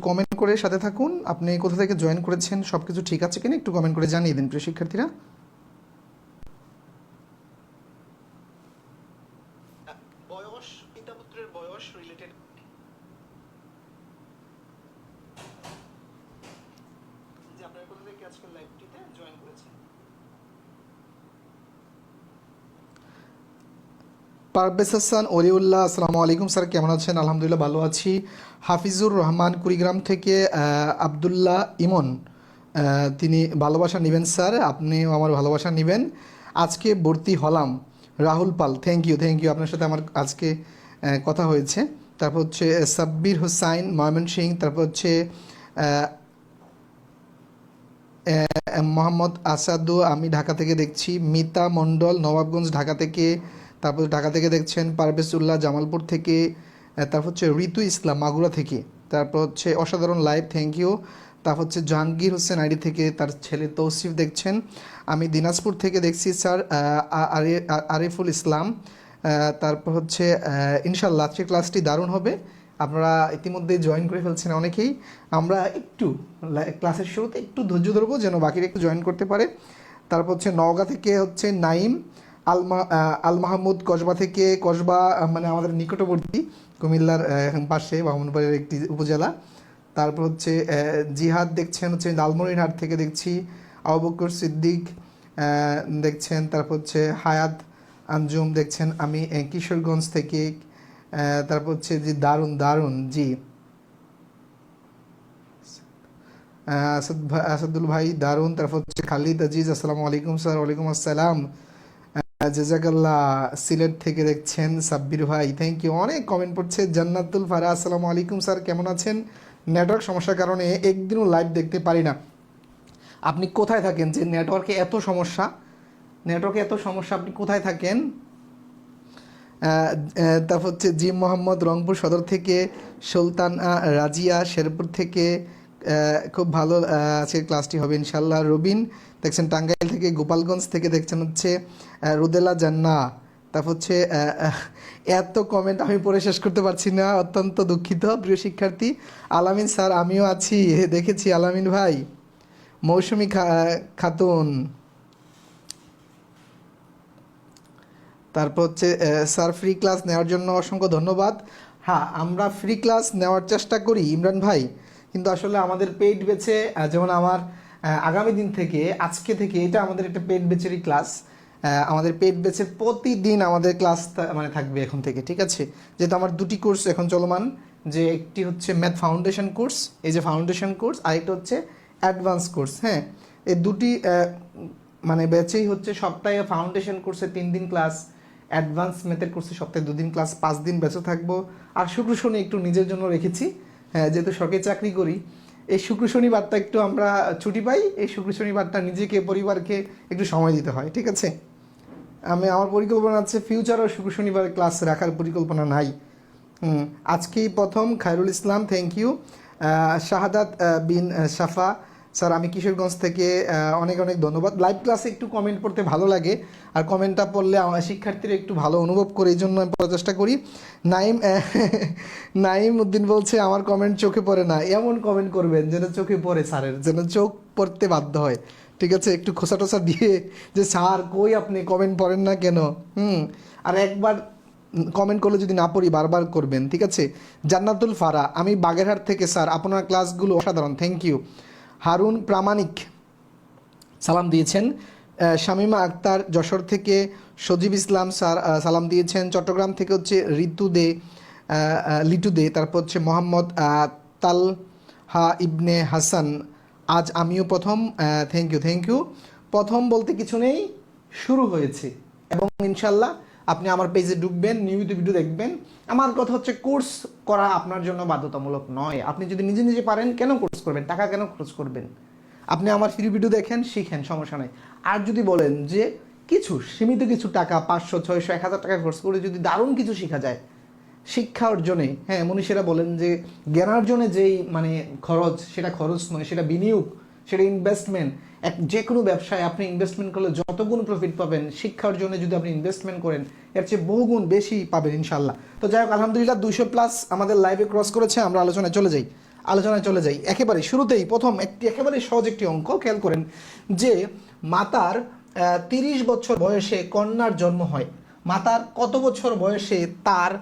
Comment করে সাথে থাকুন। আপনি কোথা থেকে জয়েন করেছেন, সব কিছু ঠিক আছে কিনা একটু কমেন্ট করে জানিয়ে দিন প্রিয় শিক্ষার্থীরা। বয়স, পিতা পুত্রের বয়স রিলেটেড যে আপনারা কোথা থেকে আজকের লাইভটিতে জয়েন করেছেন। পারভেজ হাসান ওলিউল্লাহ, আসসালামু আলাইকুম স্যার, কেমন আছেন? আলহামদুলিল্লাহ ভালো আছি। হাফিজুর রহমান কুড়িগ্রাম থেকে, আবদুল্লাহ ইমন, তিনি ভালোবাসা নেবেন স্যার, আপনিও আমার ভালোবাসা নেবেন। আজকে ভর্তি হলাম, রাহুল পাল, থ্যাংক ইউ আপনার সাথে আমার আজকে কথা হয়েছে। তারপর হচ্ছে সাব্বির হোসাইন ময়মনসিং, তারপর হচ্ছে মোহাম্মদ আসাদু, আমি ঢাকা থেকে দেখছি। মিতা মণ্ডল নবাবগঞ্জ ঢাকা থেকে, তারপর ঢাকা থেকে দেখছেন। পারভেজ উল্লাহ জামালপুর থেকে, তারপর হচ্ছে ঋতু ইসলাম মাগুরা থেকে, তারপর হচ্ছে অসাধারণ লাইভ, থ্যাংক ইউ। তারপর হচ্ছে জাহাঙ্গীর হোসেন আইডি থেকে তার ছেলে তৌসিফ দেখছেন। আমি দিনাজপুর থেকে দেখছি স্যার, আরিফুল ইসলাম। তারপর হচ্ছে ইনশাল্লাহ আজকের ক্লাসটি দারুণ হবে, আপনারা ইতিমধ্যে জয়েন করে ফেলছেন অনেকেই। আমরা একটু ক্লাসের শুরুতে একটু ধৈর্য ধরবো যেন বাকিরা একটু জয়েন করতে পারে। তারপর হচ্ছে নওগাঁ থেকে হচ্ছে নাইম, আল মাহমুদ কসবা থেকে, কসবা মানে আমাদের নিকটবর্তী কুমিল্লার পাশে বামুনবাড়ির একটি উপজেলা। তারপর হচ্ছে জিহাদ দেখছেন হচ্ছে লালমনিরহাট থেকে দেখছি। আবু বকর সিদ্দিক দেখছেন। তারপর হচ্ছে হায়াত আঞ্জুম দেখছেন। আমি কিশোরগঞ্জ থেকে। তারপর হচ্ছে জি দারুণ জি আসাদুল ভাই দারুণ। তারপর হচ্ছে খালিদ আজিজ, আসসালামু আলাইকুম স্যার। ওয়ালাইকুম আসসালাম। জাজাকাল্লাহ, সিলেট থেকে দেখছেন সাব্বির ভাই, থ্যাংক ইউ। অনেক কমেন্ট পড়ছে। জান্নাতুল ফারা, আসসালামু আলাইকুম স্যার, কেমন আছেন? নেটওয়ার্ক সমস্যার কারণে একদিনও লাইভ দেখতে পারি না। আপনি কোথায় থাকেন যে নেটওয়ার্কে এত সমস্যা? আপনি কোথায় থাকেন? তারপর হচ্ছে জিম মোহাম্মদ রংপুর সদর থেকে, সুলতান রাজিয়া শেরপুর থেকে, খুব ভালো আজকের ক্লাসটি হবে ইনশাল্লাহ। রবিন দেখছেন টাঙ্গাইল থেকে, গোপালগঞ্জ থেকে দেখছেন হচ্ছে রুদেলা জান্না। তারপর হচ্ছে এত কমেন্ট আমি পড়ে শেষ করতে পারছি না, অত্যন্ত দুঃখিত প্রিয় শিক্ষার্থী। আলামিন স্যার, আমিও আছি, দেখেছি আলামিন ভাই। মৌসুমি খাতুন, তারপর হচ্ছে স্যার ফ্রি ক্লাস নেওয়ার জন্য অসংখ্য ধন্যবাদ। হ্যাঁ, আমরা ফ্রি ক্লাস নেওয়ার চেষ্টা করি ইমরান ভাই, কিন্তু আসলে আমাদের পেইড ব্যাচে যেমন আমার আগামী দিন থেকে, আজকে থেকে এটা আমাদের একটা পেইড ব্যাচেরই ক্লাস। আমাদের পেইড ব্যাচের প্রতিদিন আমাদের ক্লাস মানে থাকবে এখন থেকে, ঠিক আছে? যেহেতু আমার দুটি কোর্স এখন চলমান, যে একটি হচ্ছে ম্যাথ ফাউন্ডেশন কোর্স, এই যে ফাউন্ডেশন কোর্স, আরেকটা হচ্ছে অ্যাডভান্স কোর্স। হ্যাঁ, এই দুটি মানে ব্যাচেই হচ্ছে সপ্তাহে ফাউন্ডেশন কোর্সে 3 দিন ক্লাস, অ্যাডভান্স ম্যাথের কোর্সে সপ্তাহে 2 দিন ক্লাস, 5 দিন ব্যাচে থাকবো। আর শুক্র শনি একটু নিজের জন্য রেখেছি, হ্যাঁ, যেহেতু সরকারি চাকরি করি, এই শুক্র শনিবারটা একটু আমরা ছুটি পাই, এই শুক্র শনিবারটা নিজেকে পরিবারকে একটু সময় দিতে হয়, ঠিক আছে? আমার পরিকল্পনা আছে ফিউচারও শুক্র শনিবারে ক্লাস রাখার পরিকল্পনা নাই। আজকেই প্রথম। Khairul Islam, thank you. Shahadat Bin Safa sir, আমি কিশোরগঞ্জ থেকে, অনেক ধন্যবাদ। লাইভ ক্লাসে একটু কমেন্ট পড়তে ভালো লাগে, আর কমেন্টটা পড়লে আমার শিক্ষার্থীরা একটু ভালো অনুভব করে, এই জন্য আমি পড়ার চেষ্টা করি। নাইম উদ্দিন বলছে আমার কমেন্ট চোখে পড়ে না। এমন কমেন্ট করবেন যেন চোখে পড়ে স্যারের, যেন চোখ পড়তে বাধ্য হয়, ঠিক আছে? একটু খোসা টোসা দিয়ে যে স্যার কই আপনি কমেন্ট পড়েন না কেন? আর একবার কমেন্ট করলে যদি না পড়ি বারবার করবেন, ঠিক আছে? জান্নাতুল ফারা, আমি বাগেরহাট থেকে স্যার, আপনার ক্লাসগুলো অসাধারণ, থ্যাংক ইউ। হারুন প্রামাণিক সালাম দিয়েছেন। শামিমা আক্তার যশোর থেকে, সজীব ইসলাম স্যার সালাম দিয়েছেন। চট্টগ্রাম থেকে হচ্ছে লিটু দে, তারপর হচ্ছে মোহাম্মদ তালহা ইবনে হাসান, আজ আমিও প্রথম, থ্যাংক ইউ। প্রথম বলতে কিছু নেই, শুরু হয়েছে, এবং ইনশাল্লাহ আপনি আমার পেজে ঢুকবেন, নিয়মিত ভিডিও দেখবেন। আমার কথা হচ্ছে কোর্স করা আপনার জন্য বাধ্যতামূলক নয়। আপনি যদি নিজে পারেন, কেন কোর্স করবেন? টাকা কেন খরচ করবেন? আপনি আমার ফ্রি ভিডিও দেখেন, শিখেন, সমস্যা নেই। আর যদি বলেন যে কিছু সীমিত কিছু টাকা, 500, 600, 1000 টাকা খরচ করে যদি দারুণ কিছু শেখা যায় শিক্ষা অর্জনে, হ্যাঁ, মনীষীরা বলেন যে জ্ঞানার্জনে যেই মানে খরচ, সেটা খরচ নয়, সেটা বিনিয়োগ, সেটা ইনভেস্টমেন্ট। যে কোনো ব্যবসায় আপনি ইনভেস্টমেন্ট করলে যতগুণ প্রফিট পাবেন, শিক্ষা অর্জনে যদি আপনি ইনভেস্টমেন্ট করেন এর চেয়ে বহুগুণ বেশি পাবেন ইনশাল্লাহ। তো যাই হোক, আলহামদুলিল্লাহ 200+ আমাদের লাইভে ক্রস করেছে, আমরা আলোচনায় চলে যাই। আলোচনায় চলে যাই। একেবারে শুরুতেই প্রথম একেবারে সহজ একটি অঙ্ক খেয়াল করেন যে মাতার 30 বছর বয়সে কন্যার জন্ম হয়, মাতার কত বছর বয়সে তার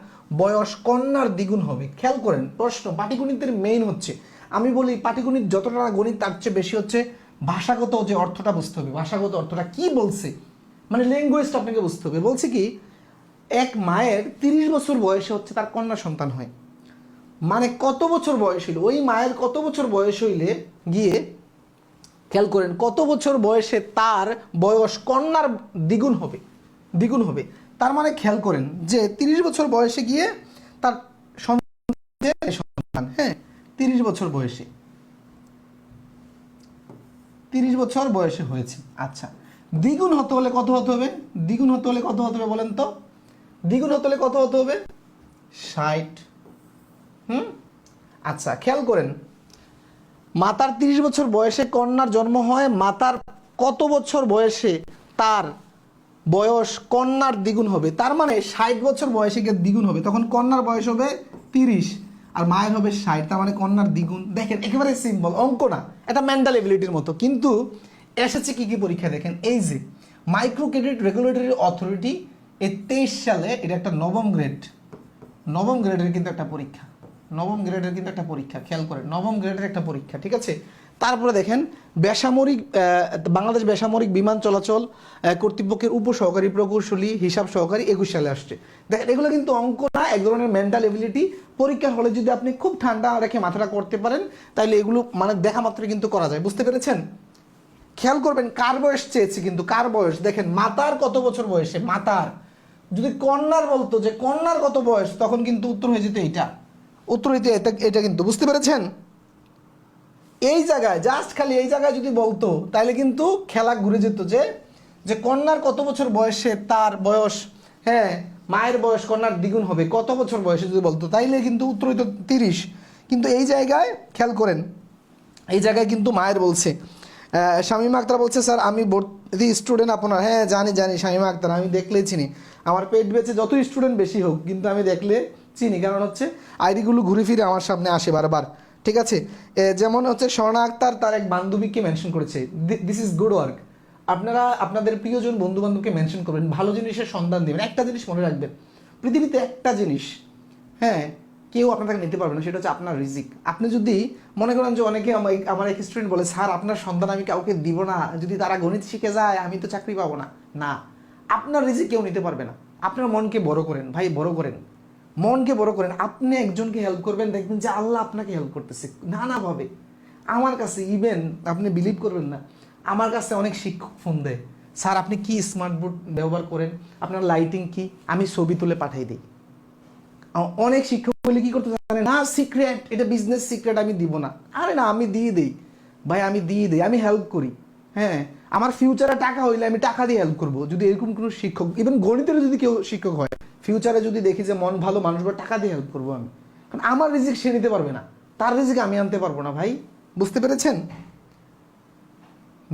বয়স কন্যার দ্বিগুণ হবে? খেয়াল করেন প্রশ্ন পাটিগণিতের মেইন হচ্ছে, আমি বলি পাটিগণিত যতটা না গণিত তার চেয়ে বেশি হচ্ছে ভাষাগত যে অর্থটা বুঝতে হবে, ভাষাগত অর্থটা কি বলছে, মানে ল্যাঙ্গুয়েজটা আপনাকে বুঝতে হবে। বলছে কি এক মায়ের 30 বছর বয়সে হচ্ছে তার কন্যা সন্তান হয়, মানে কত বছর বয়স হইলে ওই মায়ের কত বছর বয়স হইলে গিয়ে খেয়াল করেন কত বছর বয়সে তার বয়স কন্যার দ্বিগুণ হবে, দ্বিগুণ হবে। তার মানে খেয়াল করেন যে 30 বছর বয়সে গিয়ে তার সন্তান, হ্যাঁ 30 বছর বয়সে, 30 বছর বয়সে হয়েছে। আচ্ছা দ্বিগুণ হতে হলে কত হতে হবে? দ্বিগুণ হতে হলে কত হতে হবে বলেন তো? দ্বিগুণ হতে হলে কত হতে হবে? 60। আচ্ছা খেয়াল করেন মাতার 30 বছর বয়সে কন্যার জন্ম হয়, মাতার কত বছর বয়সে তার বয়স কন্যার দ্বিগুণ হবে? তার মানে 60 বছর বয়সে গিয়ে দ্বিগুণ হবে, তখন কন্যার বয়স হবে 30 আর মায়ের হবে 60, তার মানে কন্যার দ্বিগুণ। দেখেন একেবারে সিম্পল অঙ্ক না, এটা মেন্টাল এবিলিটির মতো। কিন্তু এসেছে কি কি পরীক্ষা দেখেন, এই যে মাইক্রো ক্রেডিট রেগুলেটরি অথরিটি এই 23 সালে, এটা একটা নবম গ্রেডের কিন্তু একটা পরীক্ষা, নবম গ্রেডের কিন্তু একটা পরীক্ষা, খেয়াল করেন নবম গ্রেডের একটা পরীক্ষা, ঠিক আছে। তারপরে দেখেন বেসামরিক বাংলাদেশ বেসামরিক বিমান চলাচল কর্তৃপক্ষের উপসহকারী প্রকৌশলী হিসাব সহকারী 21 সালে আসছে। দেখেন এগুলো কিন্তু অঙ্ক না, এক ধরনের মেন্টাল এবিলিটি। পরীক্ষার হলে যদি আপনি খুব ঠান্ডা রেখে মাথাটা করতে পারেন তাহলে এগুলো মানে দেখা মাত্র কিন্তু করা যায়, বুঝতে পেরেছেন? খেয়াল করবেন কার বয়স চেয়েছি, কিন্তু কার বয়স দেখেন মাতার কত বছর বয়সে, মাতার যদি কন্যার বলতো যে কন্যার কত বয়স তখন কিন্তু উত্তর হয়ে যেত এইটা, উত্তর হইতে এটা কিন্তু, বুঝতে পেরেছেন? এই জায়গায় জাস্ট খালি এই জায়গায় যদি বলতো তাহলে কিন্তু খেলা ঘুরে যেত যে যে কন্যার কত বছর বয়সে তার বয়স, হ্যাঁ মায়ের বয়স কন্যার দ্বিগুণ হবে, কত বছর বয়সে যদি বলতো তাইলে কিন্তু উত্তর হইতো 30। কিন্তু এই জায়গায় খেয়াল করেন এই জায়গায় কিন্তু মায়ের বলছে। শামীমা আক্তার বলছে স্যার আমি ভর্তি স্টুডেন্ট আপনার, হ্যাঁ জানি শামীমা আক্তার, আমি দেখলেই চিনি, আমার পেট বেঁচে যত স্টুডেন্ট বেশি হোক কিন্তু আমি দেখলে চিনি, কারণ হচ্ছে আইডিগুলো ঘুরে ফিরে আমার সামনে আসে বারবার, ঠিক আছে। যেমন হচ্ছে স্বর্ণা আক্তার তার এক বান্ধবীকে মেনশন করেছে, দিস ইজ গুড ওয়ার্ক। আপনারা আপনাদের প্রিয়জন বন্ধু বান্ধবকে মেনশন করবেন, ভালো জিনিসের সন্ধান দেবেন। একটা জিনিস মনে রাখবেন, পৃথিবীতে একটা জিনিস, হ্যাঁ কেউ আপনার থেকে নিতে পারবে না, সেটা হচ্ছে আপনার রিজিক। আপনি যদি মনে করেন যে অনেকে আমার এক স্টুডেন্ট বলে স্যার আপনার সন্ধান আমি কাউকে দিব না, যদি তারা গণিত শিখে যায় আমি তো চাকরি পাবো না। না, আপনার রিজিক কেউ নিতে পারবে না। আপনার মনকে বড় করেন ভাই, বড় করেন, মনকে বড় করেন। আপনি একজনকে হেল্প করবেন, দেখবেন যে আল্লাহ আপনাকে হেল্প করতেছে নানাভাবে। আমার কাছে ইভেন আপনি বিলিভ করবেন না, আমার কাছে অনেক শিক্ষক ফোন দেয়, স্যার আপনি কি স্মার্ট বোর্ড ব্যবহার করেন, আপনার লাইটিং কি, আমি ছবি তুলে পাঠিয়ে দিই। অনেক শিক্ষক বলে কি করতে জানে না, সিক্রেট, এটা বিজনেস সিক্রেট, আমি দিব না। আরে না, আমি দিয়ে দিই ভাই, আমি দিয়ে দিই, আমি হেল্প করি। হ্যাঁ আমার ফিউচারে টাকা হইলে আমি টাকা দিয়ে হেল্প করবো, যদি এরকম কোনো শিক্ষক, ইভেন গণিতের যদি কেউ শিক্ষক হয় ফিউচারে যদি দেখি যে মন ভালো মানুষগুলো, টাকা দিয়ে হেল্প করবো আমি, কারণ আমার রিজিক সে নিতে পারবে না, তার রিজিক আমি আনতে পারবো না ভাই, বুঝতে পেরেছেন?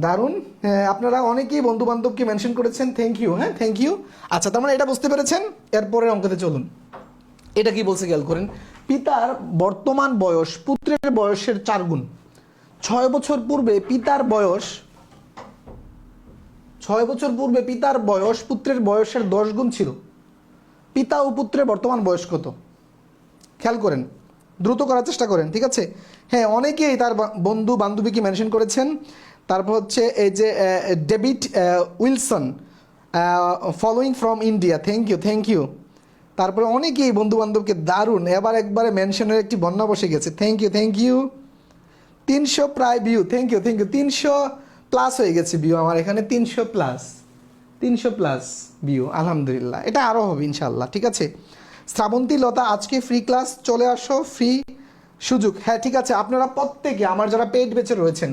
দারুণ, হ্যাঁ আপনারা অনেকেই বন্ধু বান্ধবকে মেনশন করেছেন, থ্যাংক ইউ, হ্যাঁ থ্যাংক ইউ। আচ্ছা তার মানে এটা বুঝতে পেরেছেন, এরপরে অঙ্কতে চলুন। এটা কি বলছে খেয়াল করেন, পিতার বর্তমান বয়স পুত্রের বয়সের 4 গুণ। 6 বছর পূর্বে পিতার বয়স, 6 বছর পূর্বে পিতার বয়স পুত্রের বয়সের 10 গুণ ছিল। পিতা ও পুত্রের বর্তমান বয়স কত? খেয়াল করেন, দ্রুত করার চেষ্টা করেন, ঠিক আছে। হ্যাঁ অনেকেই তার বন্ধু বান্ধবীকে মেনশন করেছেন। তারপর হচ্ছে এই যে David Wilson following from India, thank you. তারপরে অনেকেই বন্ধু বান্ধবকে দারুণ এবার একবারে মেনশনের একটি বন্যা বসে গেছে, থ্যাংক ইউ। 300 প্রায় ভিউ, থ্যাংক ইউ 300 প্লাস হয়ে গেছে ভিউ আমার এখানে, 300 প্লাস ভিউ, আলহামদুলিল্লাহ, এটা আরও হবে ইনশাল্লাহ, ঠিক আছে। শ্রাবন্তী লতা আজকে ফ্রি ক্লাস, চলে আসো, ফ্রি সুযোগ, হ্যাঁ ঠিক আছে। আপনারা প্রত্যেকে আমার যারা পেড বেচে রয়েছেন,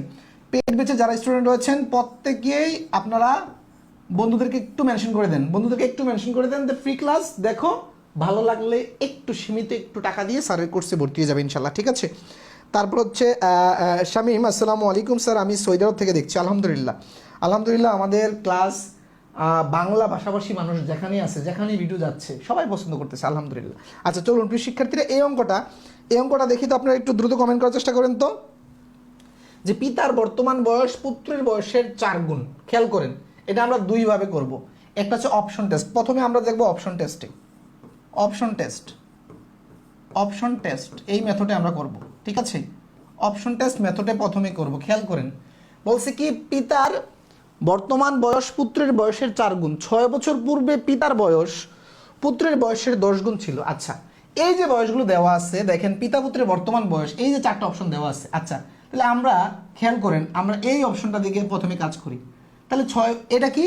পেড বেচে যারা স্টুডেন্ট রয়েছেন প্রত্যেকেই আপনারা বন্ধুদেরকে একটু মেনশন করে দেন, যে ফ্রি ক্লাস দেখো, ভালো লাগলে একটু সীমিত একটু টাকা দিয়ে স্যারের কোর্সে ভর্তি হয়ে যাবে ইনশাল্লাহ, ঠিক আছে। তারপর হচ্ছে শামীম, আসসালামু আলাইকুম স্যার, আমি সৌদি আরব থেকে দেখছি, আলহামদুলিল্লাহ আমাদের ক্লাস বাংলা ভাষাভাষী মানুষ যেখানেই আছে, যেখানেই ভিডিও যাচ্ছে সবাই পছন্দ করতেছে, আলহামদুলিল্লাহ। আচ্ছা চলুন প্রিয় শিক্ষার্থীরা, এই অঙ্কটা এই অঙ্কটা দেখি তো, আপনারা একটু দ্রুত কমেন্ট করার চেষ্টা করেন তো। যে পিতার বর্তমান বয়স পুত্রের বয়সের 4 গুণ, খেয়াল করেন এটা আমরা দুইভাবে করব। একটা হচ্ছে অপশন টেস্ট, প্রথমে আমরা দেখব অপশন টেস্টে, অপশন টেস্ট এই মেথডে আমরা করব, ঠিক আছে। অপশন টেস্ট মেথডে প্রথমে করব, খেয়াল করেন বলছে কি পিতার বর্তমান বয়স পুত্রের বয়সের 4 গুণ, 6 বছর পূর্বে পিতার বয়স পুত্রের বয়সের 10 গুণ ছিল। আচ্ছা এই যে বয়সগুলো দেওয়া আছে দেখেন, পিতা পুত্রের বর্তমান বয়স, এই যে 4টা অপশন দেওয়া আছে। আচ্ছা তাহলে আমরা খেয়াল করেন আমরা এই অপশনটা দিকে প্রথমে কাজ করি। তাহলে 6, এটা কি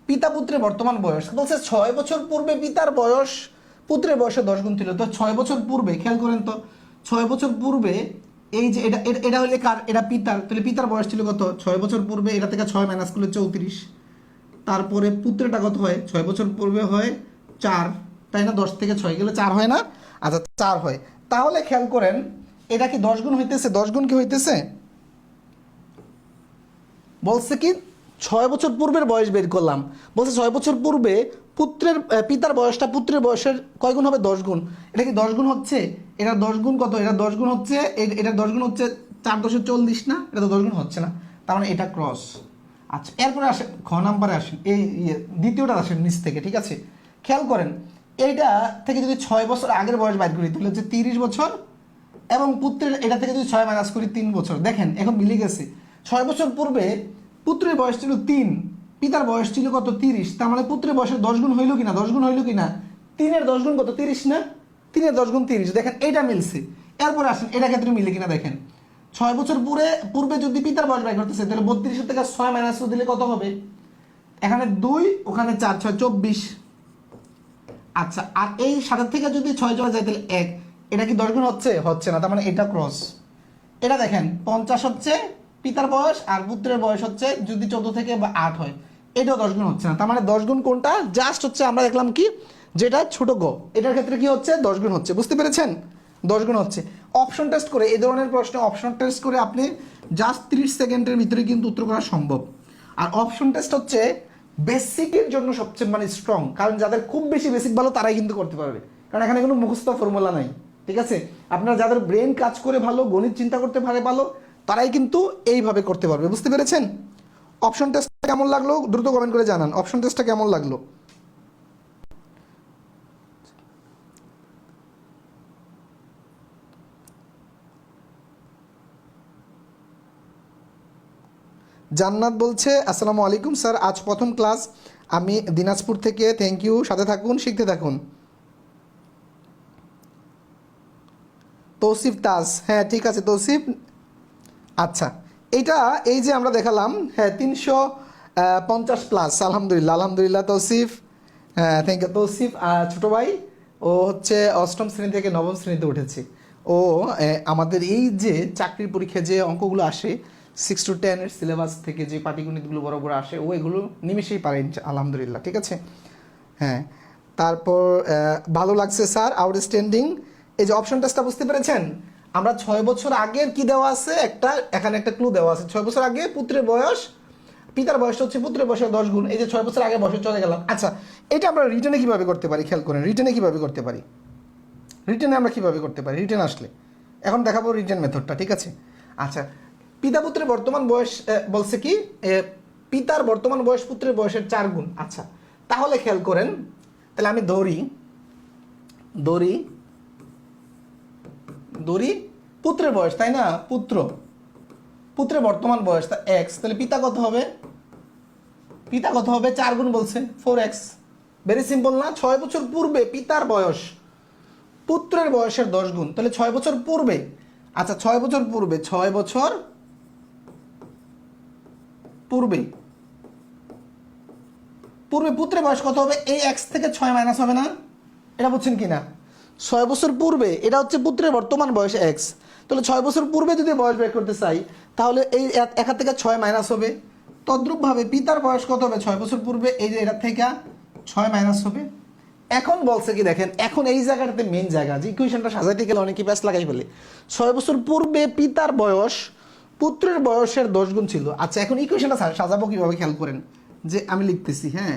পিতা পুত্রের বর্তমান বয়স, বলছে 6 বছর পূর্বে পিতার বয়স পুত্রের বয়সে 10 গুণ ছিল। তো 6 বছর পূর্বে খেয়াল করেন তো, 6 বছর পূর্বে এই যে এটা হলে কার, এটা পিতার, তাহলে পিতার বয়স ছিল কত 6 বছর পূর্বে, এটা থেকে 6 মাইনাস করলে 34। তারপরে পুত্রটা কত হয় 6 বছর পূর্বে হয় 4, তাই না, 10 থেকে 6 গেলে 4 হয় না, আচ্ছা 4 হয়। তাহলে খেয়াল করেন এটা কি 10 গুণ হইতেছে, 10 গুণ কি হইতেছে, বলছে কি 6 বছর পূর্বের বয়স বের করলাম, বলছে 6 বছর পূর্বে পিতার বয়সটা পুত্রের বয়সের কয় গুণ হবে, 10 গুণ। এটা কি 10 গুণ হচ্ছে, এটা 10 গুণ কত, এটা 10 গুণ হচ্ছে, এটা 10 গুণ হচ্ছে 4 × 10 = 40 না, এটা তো 10 গুণ হচ্ছে না, তার মানে এটা ক্রস। আচ্ছা এরপরে আসেন খ নাম্বারে আসেন, এই দ্বিতীয়টা আসেন নিচ থেকে, ঠিক আছে। খেয়াল করেন এইটা থেকে যদি 6 বছর আগের বয়স বাইর করি তাহলে হচ্ছে 30 বছর, এবং পুত্রের এটা থেকে যদি 6 মাইনাস করি 3 বছর, দেখেন এখন মিলে গেছে। 6 বছর পূর্বে পুত্রের বয়স ছিল 3, পিতার বয়স ছিল কত 30, তার মানে পুত্রের বয়সের 10 গুণ হইল কিনা, 10 গুণ হইল কিনা, 3-এর 10 গুণ কত 30 না, 3-এর 10 গুণ 30, দেখেন এইটা মিলছে। এরপর আসেন এটা ক্ষেত্রে মিলে কিনা দেখেন, 6 বছর পূর্বে যদি পিতার বয়স বাই করতেছে তাহলে 32 থেকে 6 মাইনাস দিলে কত হবে, এখানে 2 ওখানে 4, 6 24। আচ্ছা আর এই 7 থেকে যদি 6 চলে যায় তাহলে 1, এটা কি 10 গুণ হচ্ছে, হচ্ছে না, তার মানে এটা ক্রস। এটা দেখেন 50 হচ্ছে পিতার বয়স, আর পুত্রের বয়স হচ্ছে যদি 14 থেকে 8 হয়, এটাও 10 গুণ হচ্ছে না, তার মানে 10 গুণ কোনটা, জাস্ট হচ্ছে আমরা দেখলাম কি যেটা ছোট গ, এটার ক্ষেত্রে কি হচ্ছে 10 গুণ হচ্ছে, বুঝতে পেরেছেন, 10 গুণ হচ্ছে। অপশন টেস্ট করে এই ধরনের প্রশ্নে অপশন টেস্ট করে আপনি জাস্ট 30 সেকেন্ডের ভিতরে কিন্তু উত্তর করা সম্ভব। আর অপশন টেস্ট হচ্ছে বেসিকের জন্য সবচেয়ে মানে স্ট্রং, কারণ যাদের খুব বেশি বেসিক ভালো তারাই কিন্তু করতে পারবে, কারণ এখানে কোনো মুখস্থ ফর্মুলা নাই, ঠিক আছে। আপনারা যাদের ব্রেন কাজ করে ভালো, গণিত চিন্তা করতে পারে ভালো, তারাই কিন্তু এইভাবে করতে পারবে, বুঝতে পেরেছেন। অপশন টেস্টটা কেমন লাগলো দ্রুত কমেন্ট করে জানান, অপশন টেস্টটা কেমন লাগলো। জান্নাত বলছে আসসালামু আলাইকুম স্যার, আজ প্রথম ক্লাস, আমি দিনাজপুর থেকে, থ্যাংক ইউ, সাথে থাকুন শিখতে থাকুন। তৌসিফ তাজ, হ্যাঁ ঠিক আছে তৌসিফ। আচ্ছা এইটা এই যে আমরা দেখালাম, হ্যাঁ 350+, আলহামদুলিল্লাহ আলহামদুলিল্লাহ তৌসিফ, হ্যাঁ থ্যাংক ইউ তৌসিফ। ছোটো ভাই ও হচ্ছে 8ম শ্রেণী থেকে 9ম শ্রেণীতে উঠেছে, ও আমাদের এই যে চাকরির পরীক্ষায় যে অঙ্কগুলো আসে 6 to 10 এর সিলেবাস থেকে যে পাটিগণিতগুলো বড় বড় আসে, ও এগুলো নিমেষেই পারে আলহামদুলিল্লাহ, ঠিক আছে। হ্যাঁ তারপর ভালো লাগছে স্যার, আউটস্ট্যান্ডিং। এই যে অপশন টেস্টটা বুঝতে পেরেছেন, আমরা 6 বছর আগের কি দেওয়া আছে, এখানে একটা ক্লু দেওয়া আছে, 6 বছর আগে পুত্রের বয়স, পিতার বয়স হচ্ছে পুত্রের বয়সের 10 গুণ, এই যে 6 বছর আগে বয়সে চলে গেলাম। আচ্ছা এটা আমরা রিটেনে কিভাবে করতে পারি, খেয়াল করেন রিটেনে কিভাবে করতে পারি, রিটেনে আমরা কিভাবে করতে পারি, রিটেন আসলে এখন দেখাবো রিটেন মেথডটা, ঠিক আছে। আচ্ছা পিতা পুত্রের বর্তমান বয়স বলছে কি পিতার বর্তমান বয়স পুত্রের বয়সের 4 গুণ। আচ্ছা তাহলে খেয়াল করেন, তাহলে আমি ধরি পুত্রের বয়স, তাই না, পুত্রের বর্তমান বয়স তা x, তাহলে পিতা কত হবে, 4 গুণ বলছে 4x, ভেরি সিম্পল না। 6 বছর পূর্বে পিতার বয়স পুত্রের বয়সের 10 গুণ, তাহলে 6 বছর পূর্বে, আচ্ছা 6 বছর পূর্বে পুত্রের বয়স কত হবে, এই x থেকে 6 মাইনাস হবে না, এটা বুঝছেন কি না। 6 বছর পূর্বে এটা হচ্ছে পুত্রের বর্তমান বয়স x, তাহলে 6 বছর পূর্বে যদি বয়স বের করতে চাই তাহলে এই এখান থেকে 6 মাইনাস হবে। তদ্রূপভাবে পিতার বয়স কত হবে 6 বছর পূর্বে, এই যে এটা থেকে 6 মাইনাস হবে। এখন বলছে কি দেখেন, এখন এই জায়গাটাতে মেইন জায়গা, যে ইকুয়েশনটা সাজাইতে গেলে অনেকে প্যাচ লাগাই ফেলে। 6 বছর পূর্বে পিতার বয়স পুত্রের বয়সের 10 গুণ ছিল। আচ্ছা এখন ইকুয়েশনটা সাজাবো কিভাবে, খেয়াল করেন, যে আমি লিখতেছি, হ্যাঁ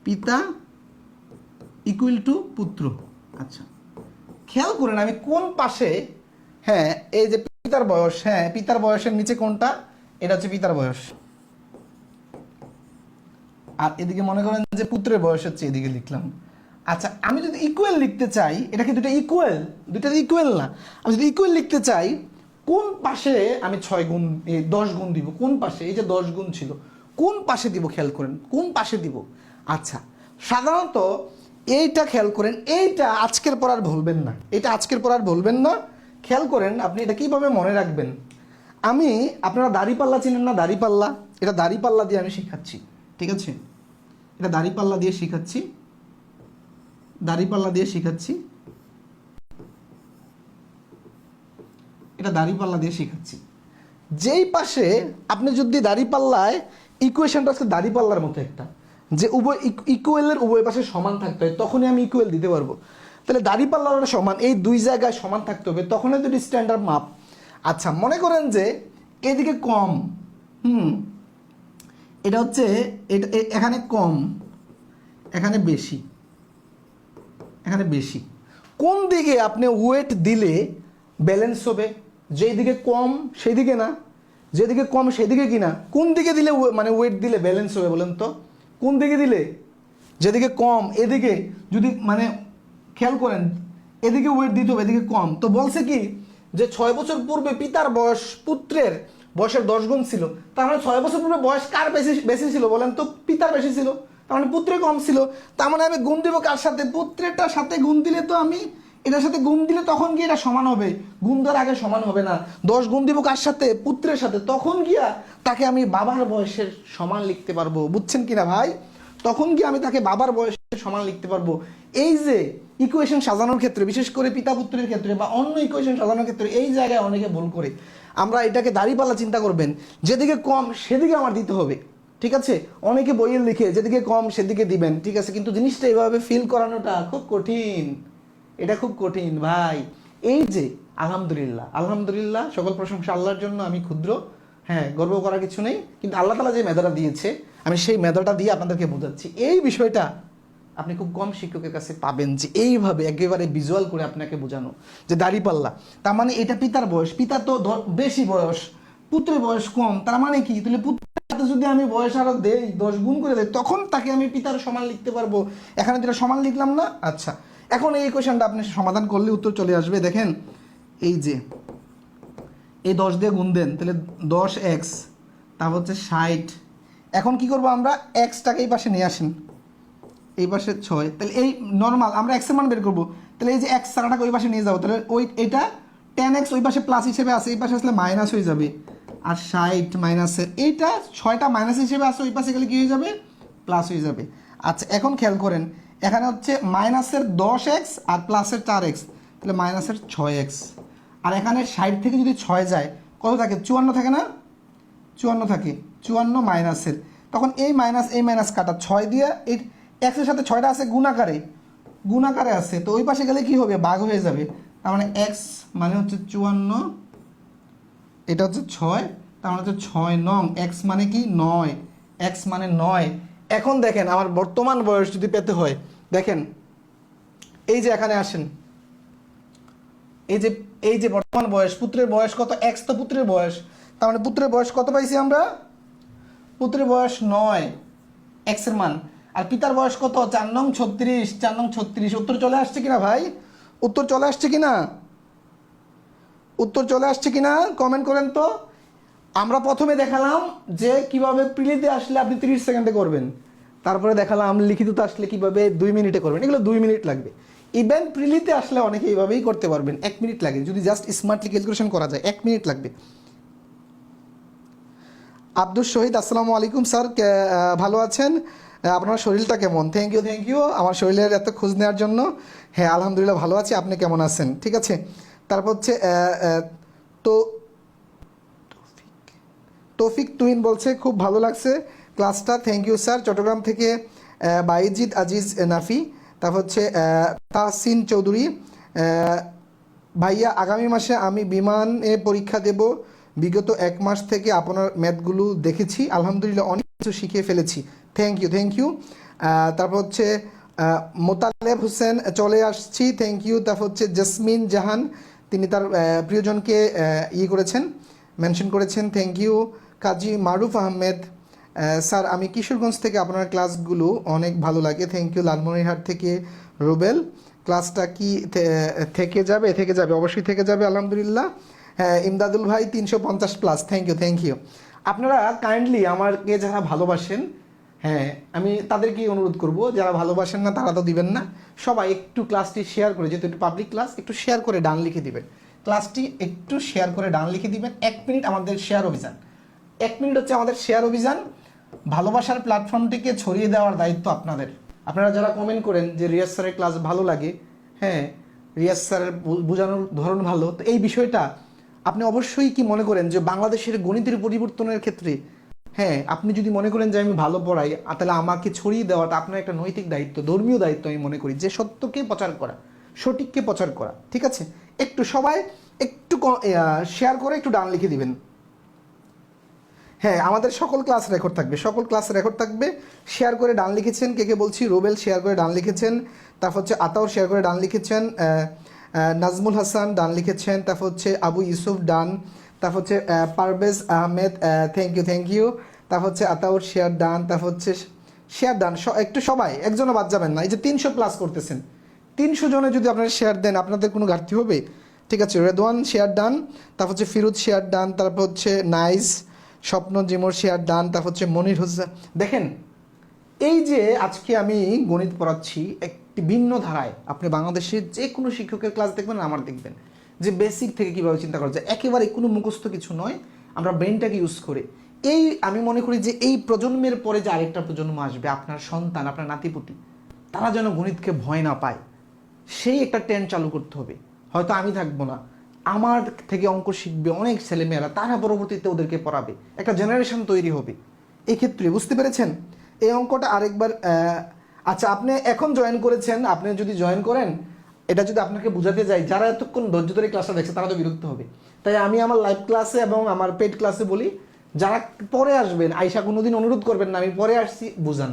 পিতা ইকুয়াল টু পুত্র। আচ্ছা খেয়াল করেন আমি কোন পাশে হ্যাঁ এই যে পিতার বয়স, হ্যাঁ পিতার বয়সের নিচে কোনটা, এটা হচ্ছে পিতার বয়স। আর এদিকে মনে করেন যে পুত্রের বয়স হচ্ছে, এদিকে লিখলাম। আচ্ছা আমি যদি ইকুয়াল লিখতে চাই, এটা কি দুটো ইকুয়াল? দুটো ইকুয়াল না। আমি যদি ইকুয়াল লিখতে চাই, কোন পাশে আমি 6 গুণ 10 গুণ দিব? কোন পাশে? এই যে 10 গুণ ছিল, কোন পাশে দিব খেয়াল করেন, কোন পাশে দিব? আচ্ছা সাধারণত এইটা খেয়াল করেন, এইটা আজকের পর আর ভুলবেন না, এটা আজকের পর আর ভুলবেন না। খেয়াল করেন আপনি এটা কিভাবে মনে রাখবেন। আমি, আপনারা দাড়িপাল্লা চিনেন না? দাড়িপাল্লা, এটা দাড়িপাল্লা দিয়ে আমি শেখাচ্ছি, ঠিক আছে? এটা দাড়িপাল্লা দিয়ে শেখাচ্ছি, দাড়িপাল্লা দিয়ে শেখাচ্ছি, এটা দাড়িপাল্লা দিয়ে শেখাচ্ছি। যেই পাশে আপনি যদি দাড়িপাল্লায় ইকুয়েশনটা হচ্ছে দাড়িপাল্লার মতো একটা, যে উভয় ইকুয়েলের উভয় পাশে সমান থাকতে হয়, তখনই আমি ইকুয়েল দিতে পারবো। তাহলে দাড়িপাল্লার সমান, এই দুই জায়গায় সমান থাকতে হবে, তখনই দুটি স্ট্যান্ডার্ড মাপ। আচ্ছা মনে করেন যে এদিকে কম, এটা হচ্ছে এটা এখানে কম, এখানে বেশি, এখানে বেশি। কোন দিকে আপনি ওয়েট দিলে ব্যালেন্স হবে? যেই দিকে কম সেই দিকে না, যেদিকে কম সেদিকে কিনা? কোন দিকে দিলে মানে ওয়েট দিলে ব্যালেন্স হবে বলেন তো? কোন দিকে দিলে? যেদিকে কম এদিকে যদি মানে খেয়াল করেন, এদিকে ওয়েট দিতে হবে, এদিকে কম। তো বলছে কি যে 6 বছর পূর্বে পিতার বয়স পুত্রের বয়সের 10 গুণ ছিল। তার মানে 6 বছর পূর্বে বয়স কার বেশি বেশি ছিল বলেন তো? পিতার বেশি ছিল। তার মানে পুত্রের কম ছিল। তার মানে আমি গুণ দিব কার সাথে? পুত্রেরটার সাথে গুণ দিলে তো আমি এটার সাথে গুণ দিলে তখন কি এটা সমান হবে? গুণ দেওয়ার আগে সমান হবে না। 10 গুণ দিব কার সাথে? পুত্রের সাথে। তখন গিয়া তাকে আমি বাবার বয়সের সমান লিখতে পারবো, বুঝছেন কিনা ভাই? তখন কি আমি তাকে বাবার বয়সের সমান লিখতে পারবো। এই যে ইকুয়েশন সাজানোর ক্ষেত্রে, বিশেষ করে পিতা পুত্রের ক্ষেত্রে বা অন্য ইকুয়েশন সাজানোর ক্ষেত্রে, এই জায়গায় অনেকে ভুল করে। আমরা এটাকে দাড়িপাল্লা চিন্তা করবেন, যেদিকে কম সেদিকে আমার দিতে হবে, ঠিক আছে? অনেকে বইয়ে লিখে যেদিকে কম সেদিকে দিবেন, ঠিক আছে, কিন্তু জিনিসটা এইভাবে ফিল করানোটা খুব কঠিন, এটা খুব কঠিন ভাই। এই যে আলহামদুলিল্লাহ, আলহামদুলিল্লাহ, সকল প্রশংসা আল্লাহর জন্য। আমি ক্ষুদ্র, হ্যাঁ গর্ব করার কিছু নেই, কিন্তু আল্লাহ তাআলা যে মেধাটা দিয়েছে আমি সেই মেধাটা দিয়ে আপনাদেরকে বোঝাচ্ছি। এই বিষয়টা আপনি খুব কম শিক্ষকের কাছে পাবেন, যে এইভাবে একেবারে ভিজুয়াল করে আপনাকে বোঝানো যে দাড়িপাল্লা। তার মানে এটা পিতার বয়স, পিতা তো বেশি বয়স, পুত্রের বয়স কম। তার মানে কি? তাহলে পুত্রের সাথে যদি আমি বয়স আরো দেই, 10 গুণ করে দেই, তখন তাকে আমি পিতার সমান লিখতে পারবো। এখানে যেটা সমান লিখলাম না। আচ্ছা এখন এই কোয়েশনটা আপনি সমাধান করলে উত্তর চলে আসবে। দেখেন এই যে এই 10 দিয়ে গুণ দেন, তাহলে 10x, তারপর হচ্ছে 60। এখন কি করব আমরা? এক্সটাকে এই পাশে নিয়ে আসেন, এই পাশে 6, তাহলে এই নর্মাল আমরা এক্সের মান বের করবো। তাহলে এই যে এক্স টাকাটাকে ওই পাশে নিয়ে যাবো, তাহলে ওই এটা 10x ওই পাশে প্লাস হিসেবে আছে, এই পাশে আসলে মাইনাস হয়ে যাবে। আর 60 মাইনাসের এইটা 6টা মাইনাস হিসেবে আছে, ওই পাশে গেলে কী হয়ে যাবে? প্লাস হয়ে যাবে। আচ্ছা এখন খেয়াল করেন, এখানে হচ্ছে মাইনাসের 10x আর প্লাসের 4x, তাহলে মাইনাসের 6x। আর এখানে 60 থেকে যদি 6 যায় কত থাকে? 54 থাকে না? 54 থাকে। 54 মাইনাসের, তখন এই মাইনাস কাটা 6 দিয়ে এই এক্সের সাথে 6টা আছে গুণাকারে, গুণাকারে আছে, তো ওই পাশে গেলে কি হবে? ভাগ হয়ে যাবে। তার মানে এক্স মানে হচ্ছে 54, এটা হচ্ছে 6, তার মানে হচ্ছে 6 নং। এক্স মানে কি? 9, এক্স মানে 9। এখন দেখেন আমার বর্তমান বয়স যদি পেতে হয়, দেখেন এই যে এখানে আসেন, এই যে বর্তমান বয়স, পুত্রের বয়স কত? এক্স তো পুত্রের বয়স, তার মানে পুত্রের বয়স কত পাইছি আমরা? পুত্রের বয়স 9, এক্সের মান। আর পিতার বয়স কত? 4 নং 36, 4 নং 36। উত্তর চলে আসছে কিনা ভাই? উত্তর চলে আসছে কিনা? উত্তর চলে আসছে কিনা কমেন্ট করেন তো। আমরা প্রথমে দেখালাম যে কিভাবে প্রিলিতে আসলে আপনি 30 সেকেন্ডে করবেন, তারপরে দেখালাম লিখিততে আসলে কিভাবে 2 মিনিটে করবেন। এগুলো 2 মিনিট লাগবে। ইভেন প্রিলিতে আসলে অনেকে এইভাবেই করতে পারবেন, 1 মিনিট লাগে যদি জাস্ট স্মার্টলি ক্যালকুলেশন করা যায়, 1 মিনিট লাগবে। আব্দুল শহীদ, আসসালামু আলাইকুম স্যার, ভালো আছেন? আপনার শরীরটা কেমন? থ্যাংক ইউ আমার শরীরের এত খোঁজ নেওয়ার জন্য। হ্যাঁ আলহামদুলিল্লাহ ভালো আছি, আপনি কেমন আছেন? ঠিক আছে। তারপর হচ্ছে তো তৌফিক তুহিন বলছে খুব ভালো লাগছে ক্লাসটা, থ্যাংক ইউ স্যার। চট্টগ্রাম থেকে বাইজিদ আজিজ নাফি, তারপর হচ্ছে তাহসিন চৌধুরী, ভাইয়া আগামী মাসে আমি বিমানে পরীক্ষা দেব, বিগত 1 মাস থেকে আপনার ম্যাথগুলো দেখেছি, আলহামদুলিল্লাহ অনেক কিছু শিখে ফেলেছি, থ্যাংক ইউ। তারপর হচ্ছে মোতালেব হোসেন চলে আসছি, থ্যাংক ইউ। তারপর হচ্ছে জসমিন জাহান, তিনি তার প্রিয়জনকে করেছেন, মেনশন করেছেন। Thank you. Kazi Maruf Ahmed, sir আমি কিশোরগঞ্জ থেকে আপনার ক্লাসগুলো অনেক ভালো লাগে। Thank you. লালমনিরহাট থেকে রুবেল, ক্লাসটা কি থেকে যাবে? থেকে যাবে, অবশ্যই থেকে যাবে, আলহামদুলিল্লাহ। হ্যাঁ, ইমদাদুল ভাই 350+, থ্যাংক ইউ, থ্যাংক ইউ। আপনারা কাইন্ডলি আমাকে যারা ভালোবাসেন, হ্যাঁ আমি তাদেরকেই অনুরোধ করব, যারা ভালোবাসেন না তারা তো দিবেন না, সবাই একটু ক্লাসটি শেয়ার করে, যেহেতু একটু পাবলিক ক্লাস, একটু শেয়ার করে ডান লিখে দিবেন। ক্লাসটি একটু শেয়ার করে ডান লিখে দিবেন। 1 মিনিট আমাদের শেয়ার অভিযান, 1 মিনিট হচ্ছে আমাদের শেয়ার অভিযান। ভালোবাসার প্ল্যাটফর্মটিকে ছড়িয়ে দেওয়ার দায়িত্ব আপনাদের। আপনারা যারা কমেন্ট করেন যে রিয়াজ স্যারের ক্লাস ভালো লাগে, হ্যাঁ রিয়াজ স্যারের বোঝানোর ধরন ভালো, তো এই বিষয়টা আপনি অবশ্যই কি মনে করেন যে বাংলাদেশের গণিতের পরিবর্তনের ক্ষেত্রে, হ্যাঁ আপনি যদি মনে করেন যে আমি ভালো পড়াই, তাহলে আমাকে ছড়িয়ে দেওয়াটা আপনার একটা নৈতিক দায়িত্ব, ধর্মীয় দায়িত্ব আমি মনে করি, যে সত্যকে প্রচার করা, সঠিককে প্রচার করা, ঠিক আছে? একটু সবাই একটু শেয়ার করে একটু ডান লিখে দিবেন। হ্যাঁ, আমাদের সকল ক্লাস রেকর্ড থাকবে, সকল ক্লাস রেকর্ড থাকবে। শেয়ার করে ডান লিখেছেন, কে কে বলছি, রোবেল শেয়ার করে ডান লিখেছেন, তারপর হচ্ছে আতাউর শেয়ার করে ডান লিখেছেন, নাজমুল হাসান ডান লিখেছেন, তারপর হচ্ছে আবু ইউসুফ ডান, তারপর হচ্ছে Parvez Ahmed, thank you, thank you. তারপর হচ্ছে আতাউর শেয়ার ডান, তারপর হচ্ছে শেয়ার ডান, একটু সবাই, একজনও বাদ যাবেন না। এই যে 300+ করতেছেন, 300 জনে যদি আপনারা শেয়ার দেন আপনাদের কোনো ঘাটতি হবে? ঠিক আছে, রেদওয়ান শেয়ার ডান, তারপর হচ্ছে ফিরোজ শেয়ার ডান, তারপর হচ্ছে নাইস, স্বপ্ন জিমোর শেয়ার ডান, তারপর হচ্ছে মনির হোসেন। দেখেন, এই যে আজকে আমি গণিত পড়াচ্ছি একটি ভিন্ন ধারায়, আপনি বাংলাদেশের যে কোনো শিক্ষকের ক্লাস দেখবেন, আমার দেখবেন যে বেসিক থেকে কীভাবে চিন্তা করা যায়, একেবারে কোনো মুখস্থ কিছু নয়, আমরা ব্রেনটাকে ইউজ করে। এই আমি মনে করি যে এই প্রজন্মের পরে যে আরেকটা প্রজন্ম আসবে, আপনার সন্তান, আপনার নাতিপুতি, তারা যেন গণিতকে ভয় না পায়, সেই একটা ট্রেন্ড চালু করতে হবে। হয়তো আমি থাকবো না, আমার থেকে অঙ্ক শিখবে অনেক ছেলেমেয়েরা, তারা পরবর্তীতে ওদেরকে পড়াবে, একটা জেনারেশন তৈরি হবে। এই ক্ষেত্রে বুঝতে পেরেছেন এই অঙ্কটা আরেকবার। আচ্ছা, আপনি এখন জয়েন করেছেন, আপনি যদি জয়েন করেন, এটা যদি আপনাকে বোঝাতে যাই, যারা এতক্ষণ ধৈর্য ধরে ক্লাসটা দেখছে তারা তো বিরক্ত হবে। তাই আমি আমার লাইভ ক্লাসে এবং আমার পেড ক্লাসে বলি, যারা পরে আসবেন আইসা কোনোদিন অনুরোধ করবেন না আমি পরে আসছি, বুঝান,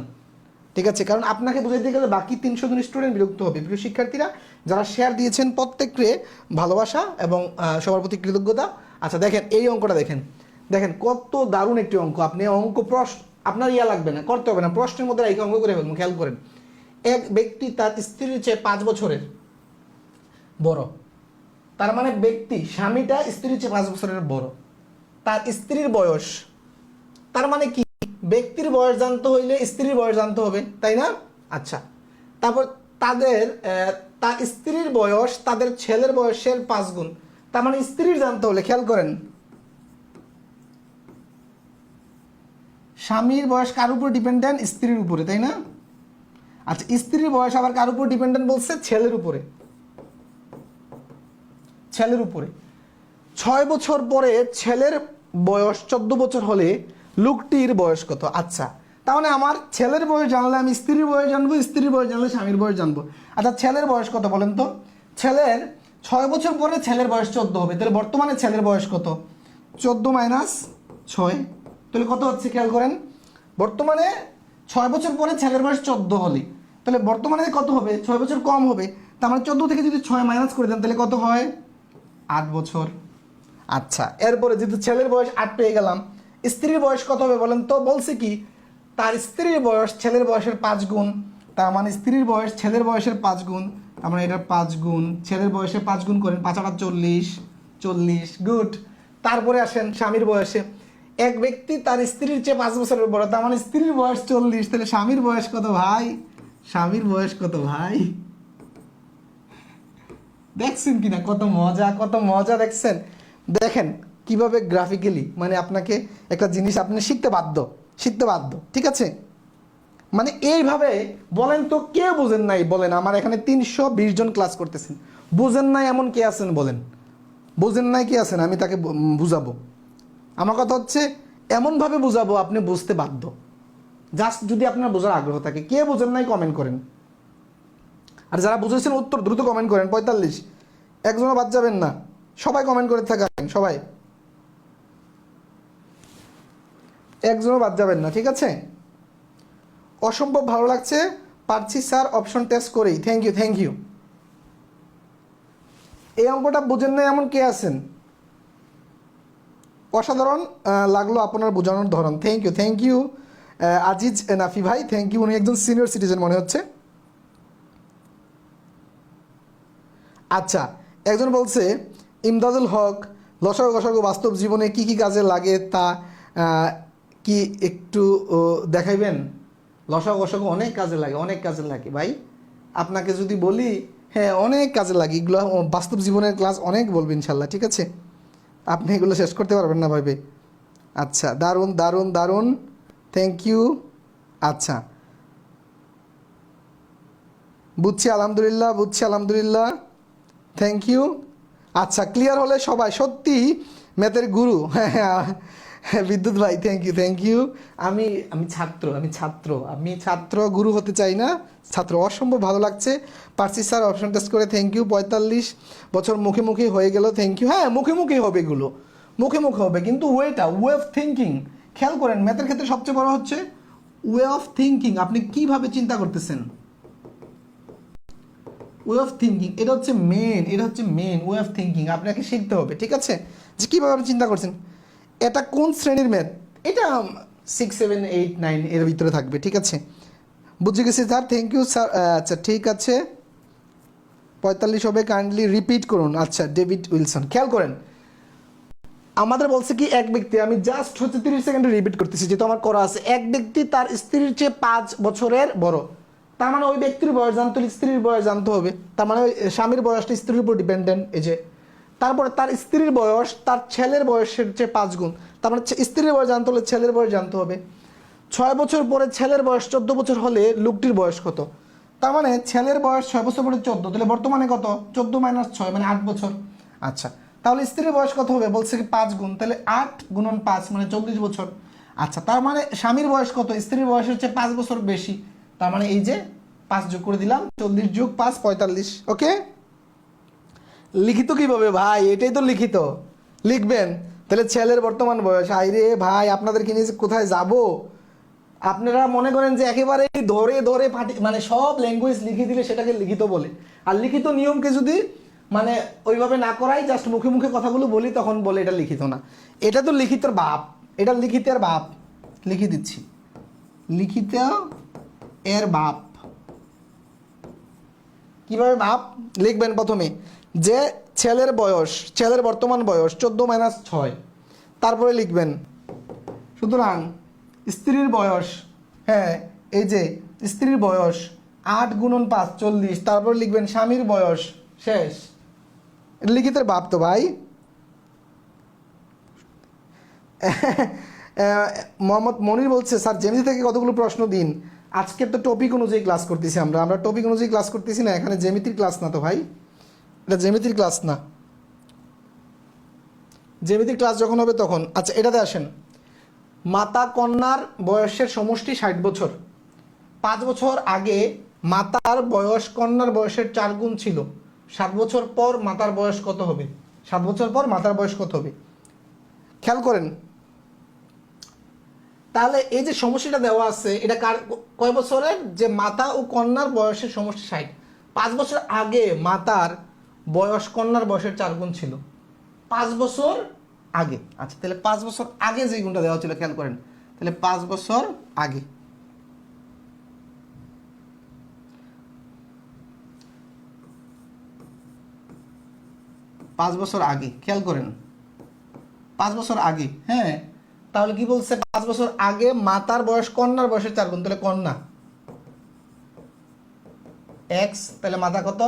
ঠিক আছে? কারণ আপনাকে বুঝাইতে গেলে বাকি 300 জন স্টুডেন্ট বিরক্ত হবে। প্রিয় শিক্ষার্থীরা, যারা শেয়ার দিয়েছেন প্রত্যেককে ভালোবাসা এবং সবার প্রতি কৃতজ্ঞতা। আচ্ছা দেখেন, এই অঙ্কটা দেখেন, দেখেন কত দারুণ একটি অঙ্ক। আপনি অঙ্ক প্রশ্ন আপনার লাগবে না, করতে হবে না, প্রশ্নের মধ্যে এই অঙ্ক করে ফেলুন। খেয়াল করেন, এক ব্যক্তি তার স্ত্রীর চেয়ে 5 বছরের বড়, তার মানে ব্যক্তি, স্বামীটা স্ত্রীর চেয়ে 5 বছরের বড়, তার স্ত্রীর বয়স, তার মানে কি ব্যক্তির বয়স জানতে হইলে স্ত্রীর বয়স জানতে হবে, তাই না? আচ্ছা, তারপর তার স্ত্রীর বয়স তাদের ছেলের বয়সের 5 গুণ, তার মানে স্ত্রীর জানতে হলে, খেয়াল করেন, স্বামীর বয়স কার উপর ডিপেন্ডেন্ট? স্ত্রীর উপরে, তাই না? আচ্ছা, স্ত্রীর বয়স আবার কার উপর ডিপেন্ডেন্ট বলছে? ছেলের উপরে, ছেলের উপরে। 6 বছর পরে ছেলের বয়স 14 বছর হলে লোকটির বয়স কত? আচ্ছা, তাহলে আমার ছেলের বয়স জানলে আমি স্ত্রীর বয়স জানবো, স্ত্রীর বয়স জানলে স্বামীর বয়স জানবো। আচ্ছা, ছেলের বয়স কত বলেন তো? ছেলের 6 বছর পরে ছেলের বয়স 14 হবে, তাহলে বর্তমানে ছেলের বয়স কত? 14 - 6, তাহলে কত হচ্ছে? খেয়াল করেন, বর্তমানে 6 বছর পরে ছেলের বয়স 14 হলে, তাহলে বর্তমানে কত হবে? 6 বছর কম হবে, তার মানে 14 থেকে যদি 6 মাইনাস করে দেন তাহলে কত হয়? 8 বছর। আচ্ছা, এরপরে যেহেতু ছেলের বয়স 8 পেয়ে গেলাম, স্ত্রীর বয়স কত হবে বলেন তো? বলছে কি, তার স্ত্রীর বয়স ছেলের বয়সের 5 গুণ, তার মানে স্ত্রীর বয়স ছেলের বয়সের 5 গুণ, তার মানে এটার 5 গুণ, ছেলের বয়সে 5 গুণ করেন, 5 × 8 = 40, গুড। তারপরে আসেন স্বামীর বয়সে, এক ব্যক্তি তার স্ত্রীর চেয়ে 5 বছরের বড়, তার মানে স্ত্রীর বয়স 40, তাহলে স্বামীর বয়স কত ভাই? স্বামীর বয়স কত ভাই? দেখছেন কিনা কত মজা, কত মজা দেখছেন? দেখেন কিভাবে গ্রাফিক্যালি, মানে আপনাকে একটা জিনিস আপনি শিখতে বাধ্য, ঠিক আছে? মানে এইভাবে বলেন তো, কে বুঝেন নাই বলেন? আমার এখানে 320 জন ক্লাস করতেছেন, বুঝেন নাই এমন কে আছেন বলেন? বুঝেন নাই কে আছেন? আমি তাকে বুঝাবো। আমার কথা হচ্ছে এমনভাবে বুঝাবো আপনি বুঝতে বাধ্য, জাস্ট যদি আপনার বোঝার আগ্রহ থাকে। কে বুঝেন নাই কমেন্ট করেন, আর যারা বুঝেছেন উত্তর দ্রুত কমেন্ট করেন। 45, একজনও বাদ যাবেন না, সবাই কমেন্ট করে থাকেন, সবাই, একজনও বাদ যাবেন না, ঠিক আছে? অসম্ভব ভালো লাগছে, পারছি স্যার অপশন টেস্ট করেই। Thank you, thank you. এই অঙ্কটা বুঝেন না এমন কে আছেন? অসাধারণ লাগলো আপনার বোঝানোর ধরন। থ্যাংক ইউ আজিজ নাফি ভাই, থ্যাংক ইউ। উনি একজন সিনিয়র সিটিজেন মনে হচ্ছে। আচ্ছা, একজন বলছে ইমদাদুল হক, লসাগু গসাগু বাস্তব জীবনে কি কি কাজে লাগে তা কি একটু দেখাইবেন? লসাগু গসাগু অনেক কাজে লাগে, অনেক কাজে লাগে ভাই। আপনাকে যদি বলি, হ্যাঁ অনেক কাজে লাগে এগুলো, বাস্তব জীবনের ক্লাস অনেক বলবো ইনশাল্লাহ, ঠিক আছে? আপনি এগুলো শেষ করতে পারবেন না ভাইবে। আচ্ছা, দারুণ দারুণ দারুণ, থ্যাংক ইউ। আচ্ছা, বুঝছি আলহামদুলিল্লাহ, বুঝছি আলহামদুলিল্লাহ, থ্যাংক ইউ। আচ্ছা, ক্লিয়ার হলে সবাই সত্যি ম্যাথের গুরু। হ্যাঁ হ্যাঁ বিদ্যুৎ ভাই, থ্যাংক ইউ। আমি আমি ছাত্র, আমি ছাত্র, গুরু হতে চাই না, ছাত্র। অসম্ভব ভালো লাগছে। পারছি স্যার অপশন টেস্ট করে, থ্যাংক ইউ। 45 বছর মুখে মুখে হয়ে গেল, থ্যাংক ইউ। হ্যাঁ মুখে মুখে হবে এগুলো, মুখে মুখে হবে, কিন্তু ওয়ে অফ থিঙ্কিং খেয়াল করেন। ম্যাথের ক্ষেত্রে সবচেয়ে বড় হচ্ছে ওয়ে অফ থিঙ্কিং, আপনি কিভাবে চিন্তা করতেছেন। ওয়ে অফ থিঙ্কিং এটা হচ্ছে মেন ওয়ে অফ থিঙ্কিং আপনাকে শিখতে হবে, ঠিক আছে? যে কীভাবে আপনি চিন্তা করছেন। এটা কোন শ্রেণীর ম্যাথ? এটা 6, 7, 8, 9 এর ভিতরে থাকবে, ঠিক আছে? বুঝে গেছি স্যার, থ্যাংক ইউ স্যার। আচ্ছা ঠিক আছে, 45 হবে, কাইন্ডলি রিপিট করুন। আচ্ছা, ডেভিড উইলসন, খেয়াল করেন আমাদের বলছে কি এক ব্যক্তি, আমি জাস্ট হচ্ছে 30 সেকেন্ডে রিপিট করতেছি যেহেতু আমার করা আছে। এক ব্যক্তি তার স্ত্রীর চেয়ে 5 বছরের বড়, তার মানে ওই ব্যক্তির বয়স জানতে হলে স্ত্রীর বয়স জানতে হবে। তার মানে স্বামীর বয়সটা স্ত্রীর উপর ডিপেন্ডেন্ট, এই যে। তারপরে তার স্ত্রীর বয়স তার ছেলের বয়সের চেয়ে 5 গুণ, তার মানে স্ত্রীর বয়স জানতে হলে ছেলের বয়স জানতে হবে। 6 বছর পরে ছেলের বয়স 14 বছর হলে লোকটির বয়স কত? তার মানে ছেলের বয়স 6 বছর পরে 14, তাহলে বর্তমানে কত? 14 - 6 মানে 8 বছর। আচ্ছা, তাহলে স্ত্রীর বয়স কত হবে? বলছে কি 5 গুণ, তাহলে 8 × 5 মানে 40 বছর। আচ্ছা, তার মানে স্বামীর বয়স কত? স্ত্রীর বয়সের চেয়ে 5 বছর বেশি, তার মানে এই যে 5 যোগ করে দিলাম, 40 + 5 45। ওকে, লিখিত কিভাবে ভাই? এটাই তো লিখিত লিখবেন। তাহলে ছেলের বর্তমান বয়স, আইরে ভাই আপনাদেরকে নিয়ে কোথায় যাব? আপনারা মনে করেন যে একেবারে ধরে ধরে মানে সব ল্যাঙ্গুয়েজ লিখে দিলে সেটাকে লিখিত বলে। আর লিখিত নিয়মকে যদি মানে ওইভাবে না করাই, জাস্ট মুখে মুখে কথাগুলো বলি, তখন বলে এটা লিখিত না। এটা তো লিখিতের বাপ, এটা লিখিতের বাপ। লিখে দিচ্ছি, লিখিত এর বাপ। কিভাবে বাপ লিখবেন? প্রথমে যে ছেলের বয়স, ছেলের বর্তমান বয়স 14 - 6, তারপরে লিখবেন সুতরাং স্ত্রীর বয়স, হ্যাঁ এই যে স্ত্রীর বয়স 8 × 5 40, তারপর লিখবেন স্বামীর বয়স, শেষ। লিখিতের বাপ তো ভাই। মোহাম্মদ মনির বলছে স্যার জ্যামিতি থেকে কতগুলো প্রশ্ন দিন। আজকের তো টপিক অনুযায়ী ক্লাস করতেছি, আমরা টপিক অনুযায়ী ক্লাস করতেছি না, এখানে জ্যামিতির ক্লাস না তো ভাই, এটা জ্যামিতির ক্লাস না। জ্যামিতির ক্লাস যখন হবে তখন। আচ্ছা, এটাতে আসেন। মাতা কন্যার বয়সের সমষ্টি 60 বছর। 5 বছর আগে মাতার বয়স কন্যার বয়সের 4 গুণ ছিল। 7 বছর পর মাতার বয়স কত হবে? 7 বছর পর মাতার বয়স কত হবে? খেয়াল করেন। তাহলে এই যে সমষ্টিটা দেওয়া আছে, এটা কয় বছরের? যে মাতা ও কন্যার বয়সের সমষ্টি 60। 5 বছর আগে মাতার বয়স কন্যার বয়সের 4 গুণ ছিল। 5 বছর আগে। আচ্ছা, তাহলে 5 বছর আগে যে গুণটা দেওয়া ছিল, খেয়াল করেন। তাহলে 5 বছর আগে, খেয়াল করেন 5 বছর আগে। হ্যাঁ, তাহলে কি বলছে? 5 বছর আগে মাতার বয়স কন্যার বয়সের 4 গুণ, তাহলে কন্যা x, তাহলে মাতা কত?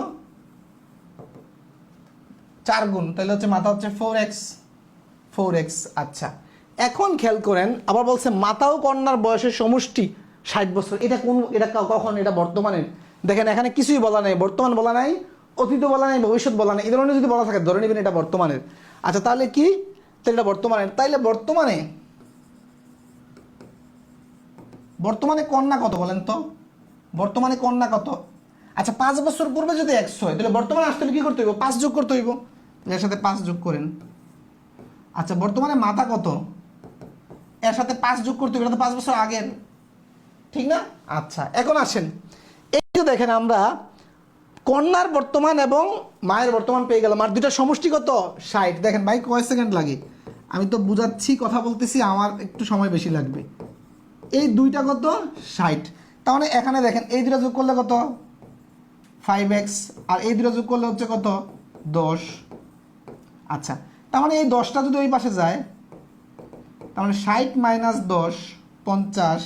4 গুণ, তাহলে হচ্ছে মাতা হচ্ছে 4x। আচ্ছা, এখন খেয়াল করেন আবার বলছে মাতা ও কন্যার বয়সের সমষ্টি 60 বছর। এটা কোন, এটা কখন? এটা বর্তমানের। দেখেন এখানে কিছুই বলা নাই, বর্তমান বলা নাই, অতীত বলা নাই, ভবিষ্যৎ বলা নাই। এই ধরনের যদি বলা থাকে ধরে নেবেন এটা বর্তমানের। আচ্ছা, তাহলে কি? তাহলে এটা বর্তমানের। তাইলে বর্তমানে কন্যা কত বলেন তো? বর্তমানে কন্যা কত? আচ্ছা, 5 বছর পূর্বে যদি x হয়, তাহলে বর্তমানে আসতে হলে কি করতে হইব? 5 যোগ করতে হইব। এর সাথে 5 যোগ করেন। আচ্ছা, বর্তমানে মাতা কত? এর সাথে 5 যোগ করতে হবে, এটা তো 5 বছর আগের, ঠিক না? আচ্ছা, এখন আসেন, এই যে দেখেন আমরা কন্যার বর্তমান এবং মায়ের বর্তমান পেয়ে গেলাম, আর দুইটা সমষ্টি কত 60। দেখেন ভাই কয় সেকেন্ড লাগে, আমি তো বুঝাচ্ছি কথা বলতেছি, আমার একটু সময় বেশি লাগবে। এই দুইটা কত 60, তার মানে এখানে দেখেন এই দুটা যোগ করলে কত 5x, আর এই দুটো যোগ করলে হচ্ছে কত 10। আচ্ছা, তার মানে এই 10টা যদি ওই পাশে যায়, তার মানে 60 মাইনাস 10 50,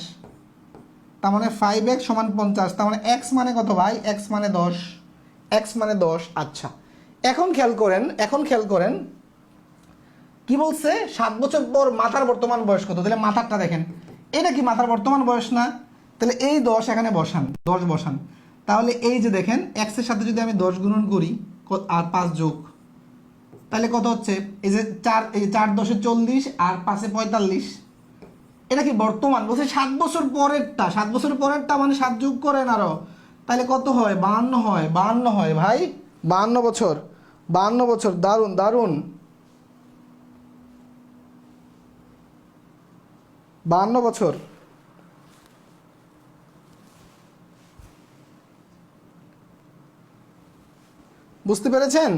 তার মানে 5x সমান 50, তার মানে x মানে কত ভাই, x মানে 10, x মানে 10। আচ্ছা, এখন খেয়াল করেন, কি বলছে 7 বছর পর মাথার বর্তমান বয়স কত, তাহলে মাথারটা দেখেন, এটা কি মাথার বর্তমান বয়স না, তাহলে এই 10 এখানে বসান, 10 বসান, তাহলে এই যে দেখেন x এর সাথে যদি আমি 10 গুণন করি আর 5 যোগ, তাহলে কত হচ্ছে, এই যে 4, এই 4 10 40 আর 5 45, এটা কি বর্তমান বলছে 7 বছর পরেরটা, 7 বছর পরেরটা মানে 7 যোগ করেন আরো, তাহলে কত হয় 52 হয়, 52 হয় ভাই, 52 বছর, 52 বছর, দারুণ দারুণ, 52 বছর। বুঝতে পেরেছেন?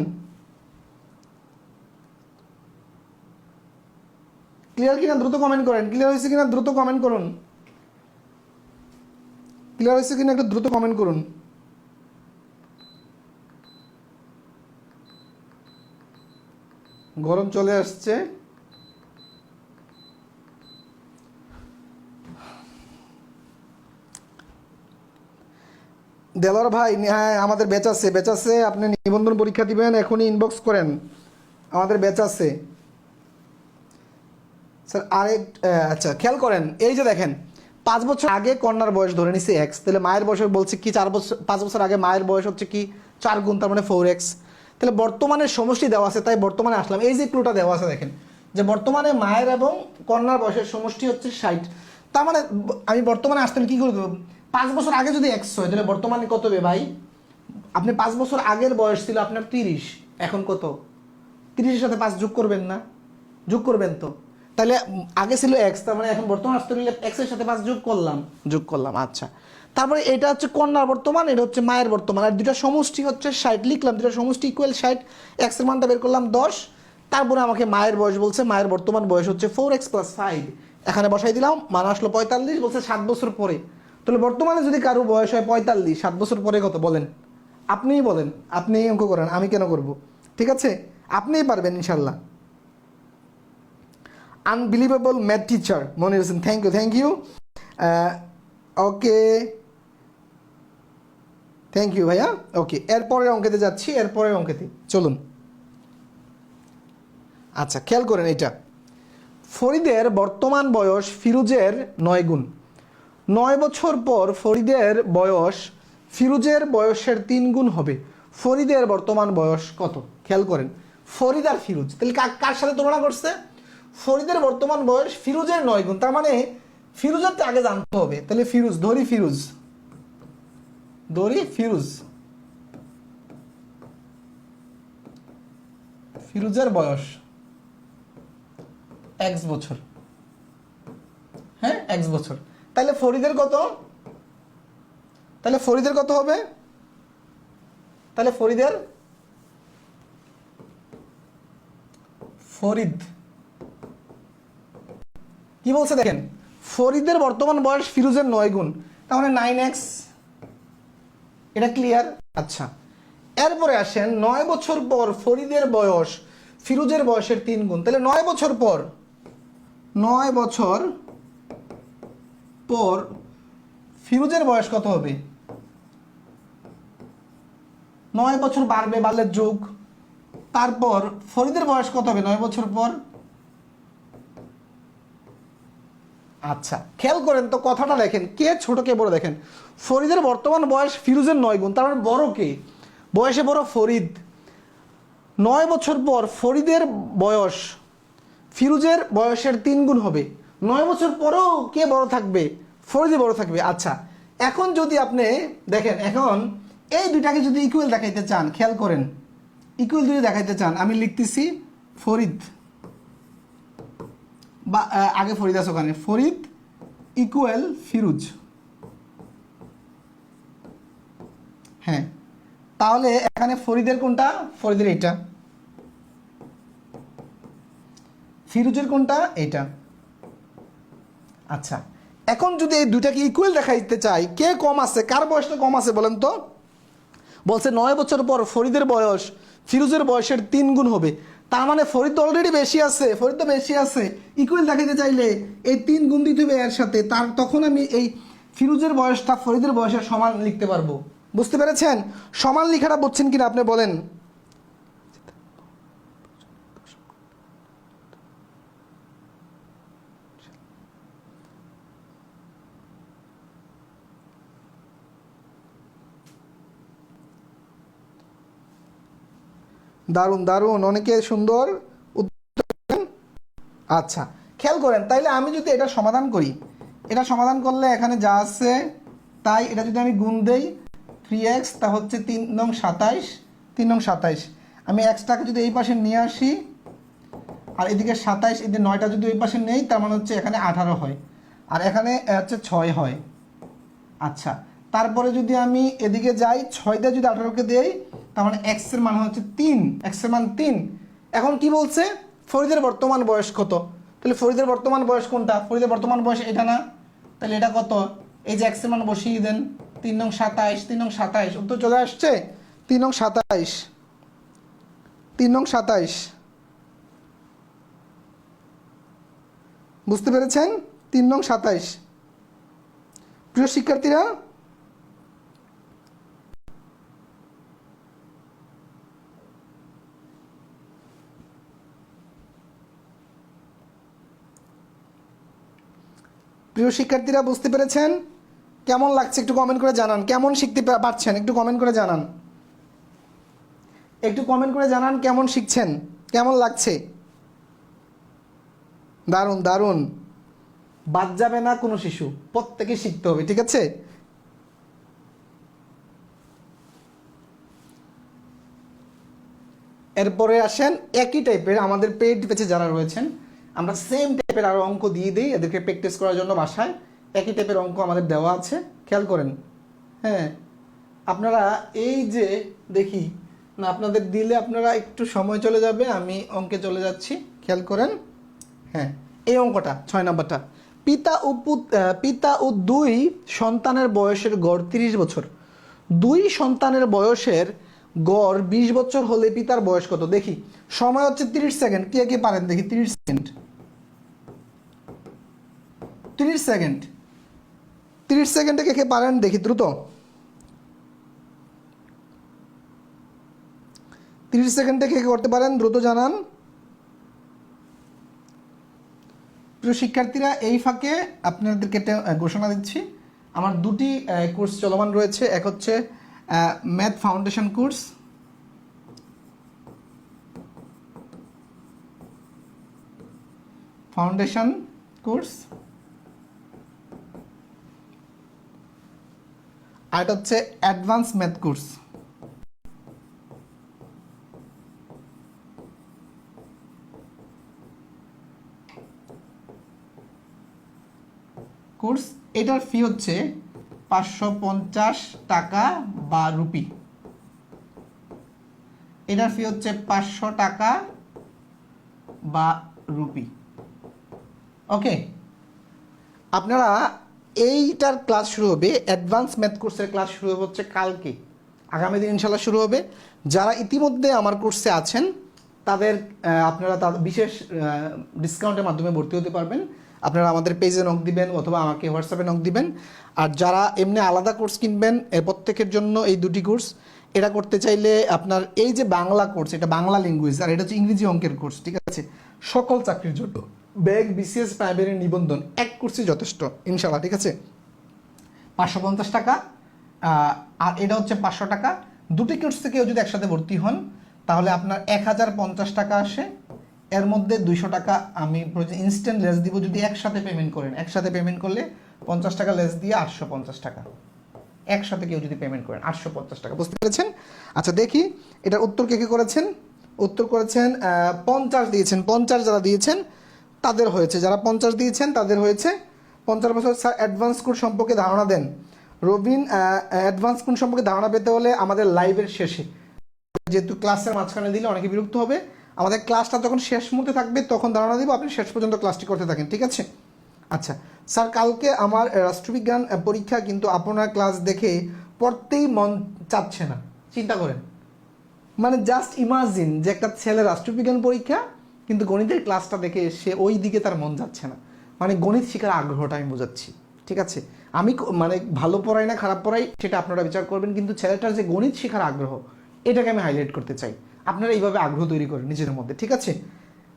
ক্লিয়ার কিনা দ্রুত কমেন্ট করেন, ক্লিয়ার হয়েছে কিনা দ্রুত কমেন্ট করুন, ক্লিয়ার হয়েছে কিনা একটু দ্রুত কমেন্ট করুন। গরম চলে আসছে। দেলোয়ার ভাই, হ্যাঁ আমাদের ব্যাচ আছে, আপনি নিবন্ধন পরীক্ষা দিবেন, এখনই ইনবক্স করেন, আমাদের ব্যাচ আছে স্যার। আরেক আচ্ছা খেয়াল করেন, এই যে দেখেন 5 বছর আগে কন্যার বয়স ধরে নিছি x, তাহলে মায়ের বয়স বলছে কি 4 বছর, 5 বছর আগে মায়ের বয়স হচ্ছে কি 4 গুণ, তার মানে 4x। তাহলে বর্তমানের সমষ্টি দেওয়া আছে, তাই বর্তমানে আসলাম, এই যে ক্লুটা দেওয়া আছে দেখেন, যে বর্তমানে মায়ের এবং কন্যার বয়সের সমষ্টি হচ্ছে 60, তার মানে আমি বর্তমানে আসতাম কি করে দেবো, 5 বছর আগে যদি x হয় তাহলে বর্তমানে কত হবে ভাই, আপনি 5 বছর আগের বয়স ছিল আপনার 30, এখন কত, 30-এর সাথে 5 যোগ করবেন না, যোগ করবেন তো, তাহলে আগে ছিল x, তার মানে এখন বর্তমান আসতে নিলে x এর সাথে 5 যোগ করলাম। আচ্ছা, তারপরে এটা হচ্ছে কন্যার বর্তমান, এটা হচ্ছে মায়ের বর্তমান, আর দুটা সমষ্টি হচ্ছে 60 লিখলাম, দুটা সমষ্টি ইকুয়াল 60, x এর মানটা বের করলাম 10, তারপরে আমাকে মায়ের বয়স বলছে, মায়ের বর্তমান বয়স হচ্ছে 4x + 5, এখানে বসাই দিলাম, মান আসলো 45, বলছে 7 বছর পরে। তাহলে বর্তমানে যদি কারো বয়স হয় 45, 7 বছর পরে কত বলেন, আপনিই বলেন, আপনিই অঙ্ক করেন, আমি কেন করব, ঠিক আছে, আপনিই পারবেন ইনশাল্লাহ। Unbelievable math teacher Monir Hossain, thank you okay, thank you ভাইয়া। ওকে, এরপরের অঙ্কেতে যাচ্ছি, এরপরের অঙ্কেতে চলুন। আচ্ছা খেয়াল করেন, এটা ফরিদের বর্তমান বয়স ফিরোজের 9 গুণ, 9 বছর পর ফরিদের বয়স ফিরোজের বয়সের 3 গুণ হবে, ফরিদের বর্তমান বয়স কত, খেয়াল করেন, ফরিদ আর ফিরোজ, তাহলে কার সাথে তুলনা করছে, ফরিদের বর্তমান বয়স ফিরোজের 9 গুণ, তার মানে ফিরোজেরটা আগে জানতে হবে, তাহলে ফিরোজ ধরি, ফিরোজের বয়স x বছর, হ্যাঁ x বছর, তাহলে ফরিদের কত, হবে, তাহলে ফরিদ কি বলছে দেখেন, ফরিদের বর্তমান বয়স ফিরোজের 9 গুণ, তাহলে 9x, এটা ক্লিয়ার। আচ্ছা, এরপরে আসেন 9 বছর পর ফরিদের বয়স ফিরোজের বয়সের 3 গুণ, তাহলে 9 বছর পর ফিরোজের বয়স কত হবে, 9 বছর বাড়লে যোগ, তারপর ফরিদের বয়স কত হবে 9 বছর পর। আচ্ছা খেয়াল করেন তো, কথাটা দেখেন, কে ছোট কে বড়, দেখেন ফরিদের বর্তমান বয়স ফিরোজের 9 গুণ, তার মানে বড় কে, বয়সে বড় ফরিদ, 9 বছর পর ফরিদের বয়স ফিরোজের বয়সের 3 গুণ হবে, 9 বছর পরেও কে বড় থাকবে, ফরিদই বড় থাকবে। আচ্ছা, এখন যদি আপনি দেখেন, এখন এই দুইটাকে যদি ইকুয়াল দেখাইতে চান, খেয়াল করেন, ইকুয়াল যদি দেখাইতে চান, আমি লিখতেছি ফরিদ, বা আগে ফরিদ আছে ওখানে, ফরিদ ইকুয়াল ফিরোজ, হ্যাঁ, তাহলে এখানে ফরিদের কোনটা? ফরিদের এইটা। ফিরোজের কোনটা? এইটা। আচ্ছা, এখন যদি এই দুইটাকে ইকুয়াল দেখাইতে চাই, কে কম আছে, কার বয়সটা কম আছে বলেন তো? বলছে 9 বছর পর ফরিদের বয়স ফিরোজের বয়সের 3 গুণ হবে। তার মানে ফরিদ তো অলরেডি বেশি আছে, ফরিদ তো বেশি আছে। ইকুয়াল দেখাইতে চাইলে এই 3 গুণ দিতে হবে এর সাথে, তার তখন আমি এই ফিরোজের বয়সটা ফরিদের বয়সের সমান লিখতে পারবো। বুঝতে পেরেছেন? সমান লেখাটা বুঝছেন কিনা আপনি বলেন? দারুণ দারুণ, অনেকে সুন্দর উত্তর। আচ্ছা, খেয়াল করেন, তাইলে আমি যদি এটা সমাধান করি, এটা সমাধান করলে এখানে যা আছে তাই, এটা যদি আমি গুণ দেই 3x, তা হচ্ছে 3 নং 27, 3 নং 27। আমি এক্সটাকে যদি এই পাশে নিয়ে আসি আর এদিকে 27, এদিকে 9টা যদি ওই পাশে নেই, তার মানে হচ্ছে এখানে 18 হয়, আর এখানে হচ্ছে 6 হয়। আচ্ছা, তারপরে যদি আমি এদিকে যাই, 6 দিয়ে যদি 18কে দেই, তার মানে x এর মান হচ্ছে 3, x এর মান 3। এখন কি বলছে? ফরিদের বর্তমান বয়স কত? তাহলে ফরিদের বর্তমান বয়স কোনটা? ফরিদের বর্তমান বয়স এটা না? তাহলে এটা কত? এই যে x এর মান বসিয়ে দেন, 3 নং 27, 3 নং 27, উত্তর চলে আসছে 3 নং 27, 3 নং 27। বুঝতে পেরেছেন? 3 নং 27। প্রিয় শিক্ষার্থীরা, প্রিয় শিক্ষার্থীরা বুঝতে পেরেছেন? কেমন লাগছে একটু কমেন্ট করে জানান। কেমন শিখতে পারছেন একটু কমেন্ট করে জানান। একটু কমেন্ট করে জানান কেমন শিখছেন, কেমন লাগছে। দারুণ দারুণ, বাদ যাবে না কোনো শিশু, প্রত্যেকে শিখতে হবে, ঠিক আছে? এরপরে আসেন, একই টাইপের আমাদের পেইড ব্যাচে যারা রয়েছেন, আমরা সেম টাইপের আরও অঙ্ক দিয়ে দিই এদেরকে প্র্যাকটিস করার জন্য বাসায়। একই টাইপের অঙ্ক আমাদের দেওয়া আছে, খেয়াল করেন। হ্যাঁ, আপনারা এই যে দেখি না, আপনাদের দিলে আপনারা একটু সময় চলে যাবে, আমি অঙ্কে চলে যাচ্ছি, খেয়াল করেন। হ্যাঁ, এই অঙ্কটা 6 নম্বরটা, পিতা ও 2 সন্তানের বয়সের গড় 30 বছর। 2 সন্তানের বয়সের গড় 20 বছর হলে পিতার বয়স কত? দেখি, সময় হচ্ছে 30 সেকেন্ড। কে কে পারেন দেখি? 30 সেকেন্ড, 30 সেকেন্ড, 30 সেকেন্ডে কে কে পারেন দেখি দ্রুত। 30 সেকেন্ডে কে কে করতে পারেন দ্রুত জানান। প্রিয় শিক্ষার্থীরা, এই ফাঁকে আপনাদেরকে একটা ঘোষণা দিচ্ছি, আমার 2টি কোর্স চলমান রয়েছে। এক হচ্ছে ম্যাথ ফাউন্ডেশন কোর্স, আর এটা হচ্ছে অ্যাডভান্স ম্যাথ কোর্স। এটার ফি হচ্ছে 550 টাকা বা রুপি। এটার ফি হচ্ছে 500 টাকা বা রুপি। ওকে, আপনারা এইটার ক্লাস শুরু হবে, অ্যাডভান্স ম্যাথ কোর্সের ক্লাস শুরু হচ্ছে কালকে, আগামী দিন ইনশাল্লাহ শুরু হবে। যারা ইতিমধ্যে আমার কোর্সে আছেন তাদের আপনারা বিশেষ ডিসকাউন্টের মাধ্যমে ভর্তি হতে পারবেন। আপনারা আমাদের পেজে নক দিবেন অথবা আমাকে হোয়াটসঅ্যাপে নক দিবেন। আর যারা এমনি আলাদা কোর্স কিনবেন, প্রত্যেকের জন্য এই 2টি কোর্স। এটা করতে চাইলে আপনার এই যে বাংলা কোর্স, এটা বাংলা ল্যাঙ্গুয়েজ, আর এটা হচ্ছে ইংরেজি অঙ্কের কোর্স, ঠিক আছে? সকল চাকরির জন্য ব্যাংক, বিসিএস, প্রাইমারি নিবন্ধন এক কোর্সই যথেষ্ট ইনশাল্লাহ, ঠিক আছে? 550 টাকা, আর এটা হচ্ছে 500 টাকা। 2টি কোর্স থেকে যদি একসাথে ভর্তি হন তাহলে আপনার 1050 টাকা আসে। এর মধ্যে 200 টাকা আমি ইনস্ট্যান্ট লেস দিব যদি একসাথে পেমেন্ট করেন। একসাথে পেমেন্ট করলে 50 টাকা লেস দিয়ে 850 টাকা, একসাথে কেউ যদি পেমেন্ট করেন 850 টাকা। বুঝতে পেরেছেন? আচ্ছা, দেখি এটার উত্তর কে কে করেছেন। উত্তর করেছেন 50 দিয়েছেন। 50 যারা দিয়েছেন তাদের হয়েছে, যারা 50 দিয়েছেন তাদের হয়েছে 50 বছর। স্যার, অ্যাডভান্স কোর্স সম্পর্কে ধারণা দেন। রবিন, অ্যাডভান্স কোন সম্পর্কে ধারণা পেতে হলে আমাদের লাইভের শেষে, যেহেতু ক্লাসের মাঝখানে দিলে অনেকে বিরক্ত হবে, আমাদের ক্লাসটা যখন শেষ মুহূর্তে থাকবে তখন ধারণা দিব, আপনি শেষ পর্যন্ত ক্লাসটি করতে থাকেন, ঠিক আছে? আচ্ছা স্যার, কালকে আমার রাষ্ট্রবিজ্ঞান পরীক্ষা, কিন্তু আপনার ক্লাস দেখে পড়তেই মন চাচ্ছে না। চিন্তা করেন, মানে জাস্ট ইমাজিন যে একটা ছেলে রাষ্ট্রবিজ্ঞান পরীক্ষা, কিন্তু গণিতের ক্লাসটা দেখে সে ওই দিকে তার মন যাচ্ছে না। মানে গণিত শেখার আগ্রহটা আমি বোঝাচ্ছি, ঠিক আছে? আমি মানে ভালো পড়াই না খারাপ পড়াই সেটা আপনারা বিচার করবেন, কিন্তু ছেলেটার যে গণিত শেখার আগ্রহ, এটাকে আমি হাইলাইট করতে চাই। আপনারা এইভাবে আগ্রহ তৈরি করেন নিজেদের মধ্যে, ঠিক আছে?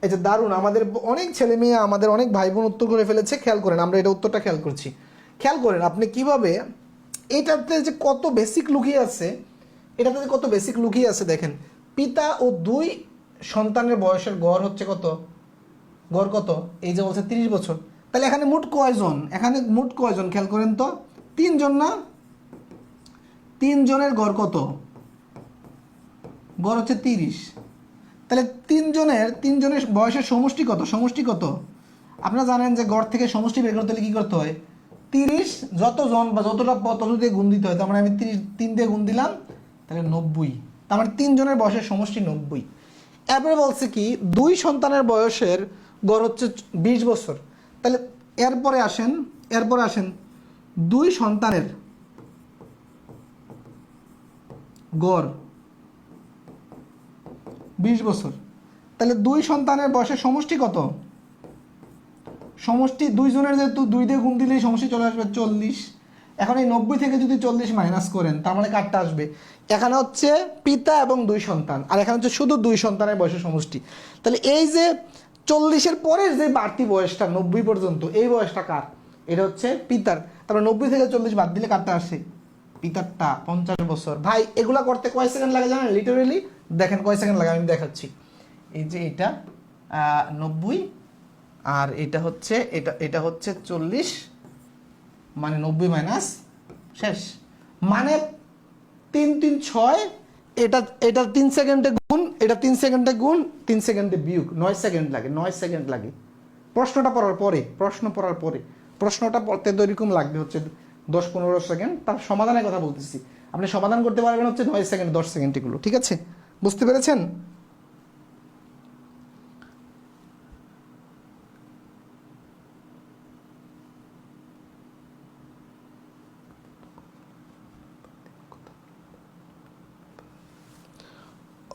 এই যে দারুণ, আমাদের অনেক ছেলে মেয়ে, আমাদের অনেক ভাই বোন উত্তর করে ফেলেছে। খেয়াল করেন, আমরা এটা উত্তরটা খেয়াল করছি। খেয়াল করেন আপনি কিভাবে এটাতে যে কত বেসিক লুকিয়ে আছে, এটাতে যে কত বেসিক লুকিয়ে আছে দেখেন। পিতা ও 2 সন্তানের বয়সের গড় হচ্ছে কত? গড় কত? এই যে বলছে 30 বছর। তাহলে এখানে মোট কয়জন? এখানে মোট কয়জন খেয়াল করেন তো? 3 জন না? 3 জনের গড় কত? গড় হচ্ছে 30। তাহলে 3 জনের বয়সের সমষ্টি কত? সমষ্টি কত? আপনারা জানেন যে গড় থেকে সমষ্টি বের করতে হলে কী করতে হয়? 30 যতজন বা যতটা পদ তত দিয়ে গুণ দিতে হয়। তার মানে আমি 3 দিয়ে গুণ দিলাম, তাহলে 90। তার মানে 3 জনের বয়সের সমষ্টি 90। এরপরে বলছে কি 2 সন্তানের বয়সের গড় হচ্ছে 20 বছর। তাহলে এরপরে আসেন 2 সন্তানের গড় 20 বছর। তাহলে 2 সন্তানের বয়সের সমষ্টি কত? সমষ্টি 2 জনের, যেহেতু 2 দিয়ে গুণ দিলেই সমষ্টি চলে আসবে 40। এখন এই 90 থেকে যদি 40 মাইনাস করেন, তার মানে কাটটা আসবে। এখানে হচ্ছে পিতা এবং 2 সন্তান, আর এখানে হচ্ছে শুধু 2 সন্তানের বয়সের সমষ্টি। তাহলে এই যে 40-এর পরের যে বাড়তি বয়সটা 90 পর্যন্ত, এই বয়সটা কার? এটা হচ্ছে পিতার। তারপরে 90 থেকে 40 বাদ দিলে কাটটা আসে পিতারটা 50 বছর। ভাই এগুলা করতে কয় সেকেন্ড লাগে জানেন? লিটারেলি দেখেন কয় সেকেন্ড লাগে, আমি দেখাচ্ছি। এই যে এটা 90, আর এটা হচ্ছে এটা হচ্ছে 40, মানে 90 মাইনাস শেষ, মানে 3 3 6। এটা 3 সেকেন্ডে গুণ, এটা 3 সেকেন্ডে গুণ, 3 সেকেন্ডে বিয়োগ, 9 সেকেন্ড লাগে, 9 সেকেন্ড লাগে। প্রশ্নটা পড়ার পরে, প্রশ্নটা পড়তে তো এরকম লাগবে হচ্ছে 10-15 সেকেন্ড। তার সমাধানের কথা বলতেছি, আপনি সমাধান করতে পারবেন হচ্ছে 9 সেকেন্ড 10 সেকেন্ড, এগুলো ঠিক আছে? বুঝতে পেরেছেন?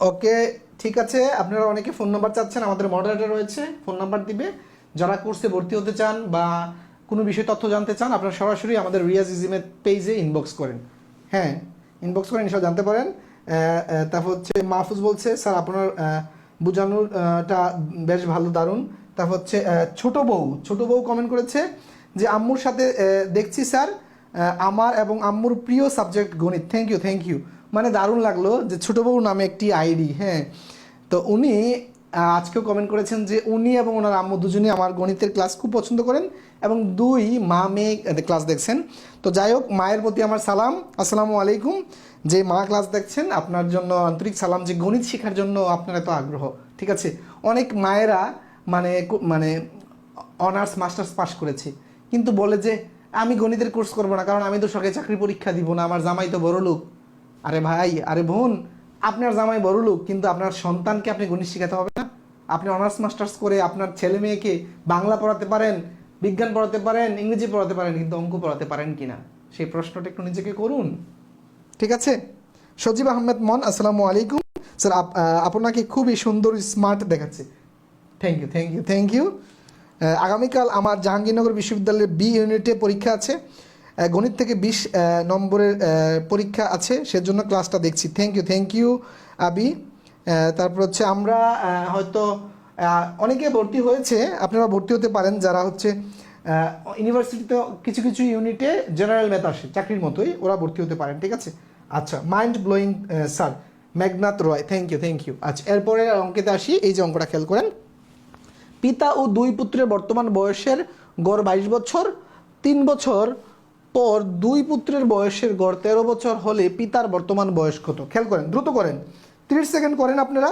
ওকে, ঠিক আছে। আপনারা অনেকে ফোন নাম্বার চাচ্ছেন, আমাদের মডারেটর রয়েছে, ফোন নাম্বার দিবে। যারা কোর্সে ভর্তি হতে চান বা কোনো বিষয়ে তথ্য জানতে চান, আপনারা সরাসরি আমাদের রিয়াজ ইজিমের পেজে ইনবক্স করেন। হ্যাঁ, ইনবক্স করেন, এসব জানতে পারেন। তারপর হচ্ছে মাহফুজ বলছে স্যার আপনার বোঝানোটা বেশ ভালো, দারুণ। তারপর হচ্ছে ছোট বউ কমেন্ট করেছে যে আম্মুর সাথে দেখছি স্যার, আমার এবং আম্মুর প্রিয় সাবজেক্ট গণিত। Thank you. মানে দারুণ লাগলো যে ছোট বউ নামে একটি আইডি। হ্যাঁ, তো উনি আজকেও কমেন্ট করেছেন যে উনি এবং ওনার আম্মু দুজনেই আমার গণিতের ক্লাস খুব পছন্দ করেন, এবং 2 মা মেয়ে ক্লাস দেখছেন। তো যাই হোক, মায়ের প্রতি আমার সালাম, আসসালামু আলাইকুম। যে মা ক্লাস দেখছেন, আপনার জন্য আন্তরিক সালাম, যে গণিত শেখার জন্য আপনার এত আগ্রহ, ঠিক আছে? অনেক মায়েরা মানে অনার্স মাস্টার্স পাস করেছে, কিন্তু বলে যে আমি গণিতের কোর্স করবো না, কারণ আমি তো সরকারি চাকরি পরীক্ষা দিব না, আমার জামাই তো বড়লোক। আরে ভাই, আরে বোন, আপনার জামাই বড়লোক, কিন্তু আপনার সন্তানকে আপনি গণিত শেখাতে হবে না? আপনি অনার্স মাস্টার্স করে আপনার ছেলে মেয়েকে বাংলা পড়াতে পারেন, বিজ্ঞান পড়াতে পারেন, ইংরেজি পড়াতে পারেন, কিন্তু অঙ্ক পড়াতে পারেন কিনা, সেই প্রশ্নটা একটু নিজেকে করুন, ঠিক আছে? সজীব আহমেদ মন, আসসালামু আলাইকুম স্যার, আপনাকে খুবই সুন্দর স্মার্ট দেখাচ্ছে। Thank you. আগামীকাল আমার জাহাঙ্গীরনগর বিশ্ববিদ্যালয়ের বি ইউনিটে পরীক্ষা আছে, গণিত থেকে 20 নম্বরের পরীক্ষা আছে, সেজন্য ক্লাসটা দেখছি। থ্যাংক ইউ আবি। তারপর হচ্ছে আমরা হয়তো অনেকে ভর্তি হয়েছে, আপনারা ভর্তি হতে পারেন যারা হচ্ছে ইউনিভার্সিটিতে কিছু ইউনিটে জেনারেল ম্যাথ আসে, চাকরির মতোই, ওরা ভর্তি হতে পারেন, ঠিক আছে? আচ্ছা, mind blowing sir, Meghnath Roy, thank you. আচ্ছা, এরপরে অঙ্কেতে আসি। এই যে অঙ্কটা খেয়াল করেন, পিতা ও 2 পুত্রের বর্তমান বয়সের গড় 22 বছর। 3 বছর পর 2 পুত্রের বয়সের গড় 13 বছর হলে পিতার বর্তমান বয়স কত? খেয়াল করেন, দ্রুত করেন, 30 সেকেন্ড করেন আপনারা।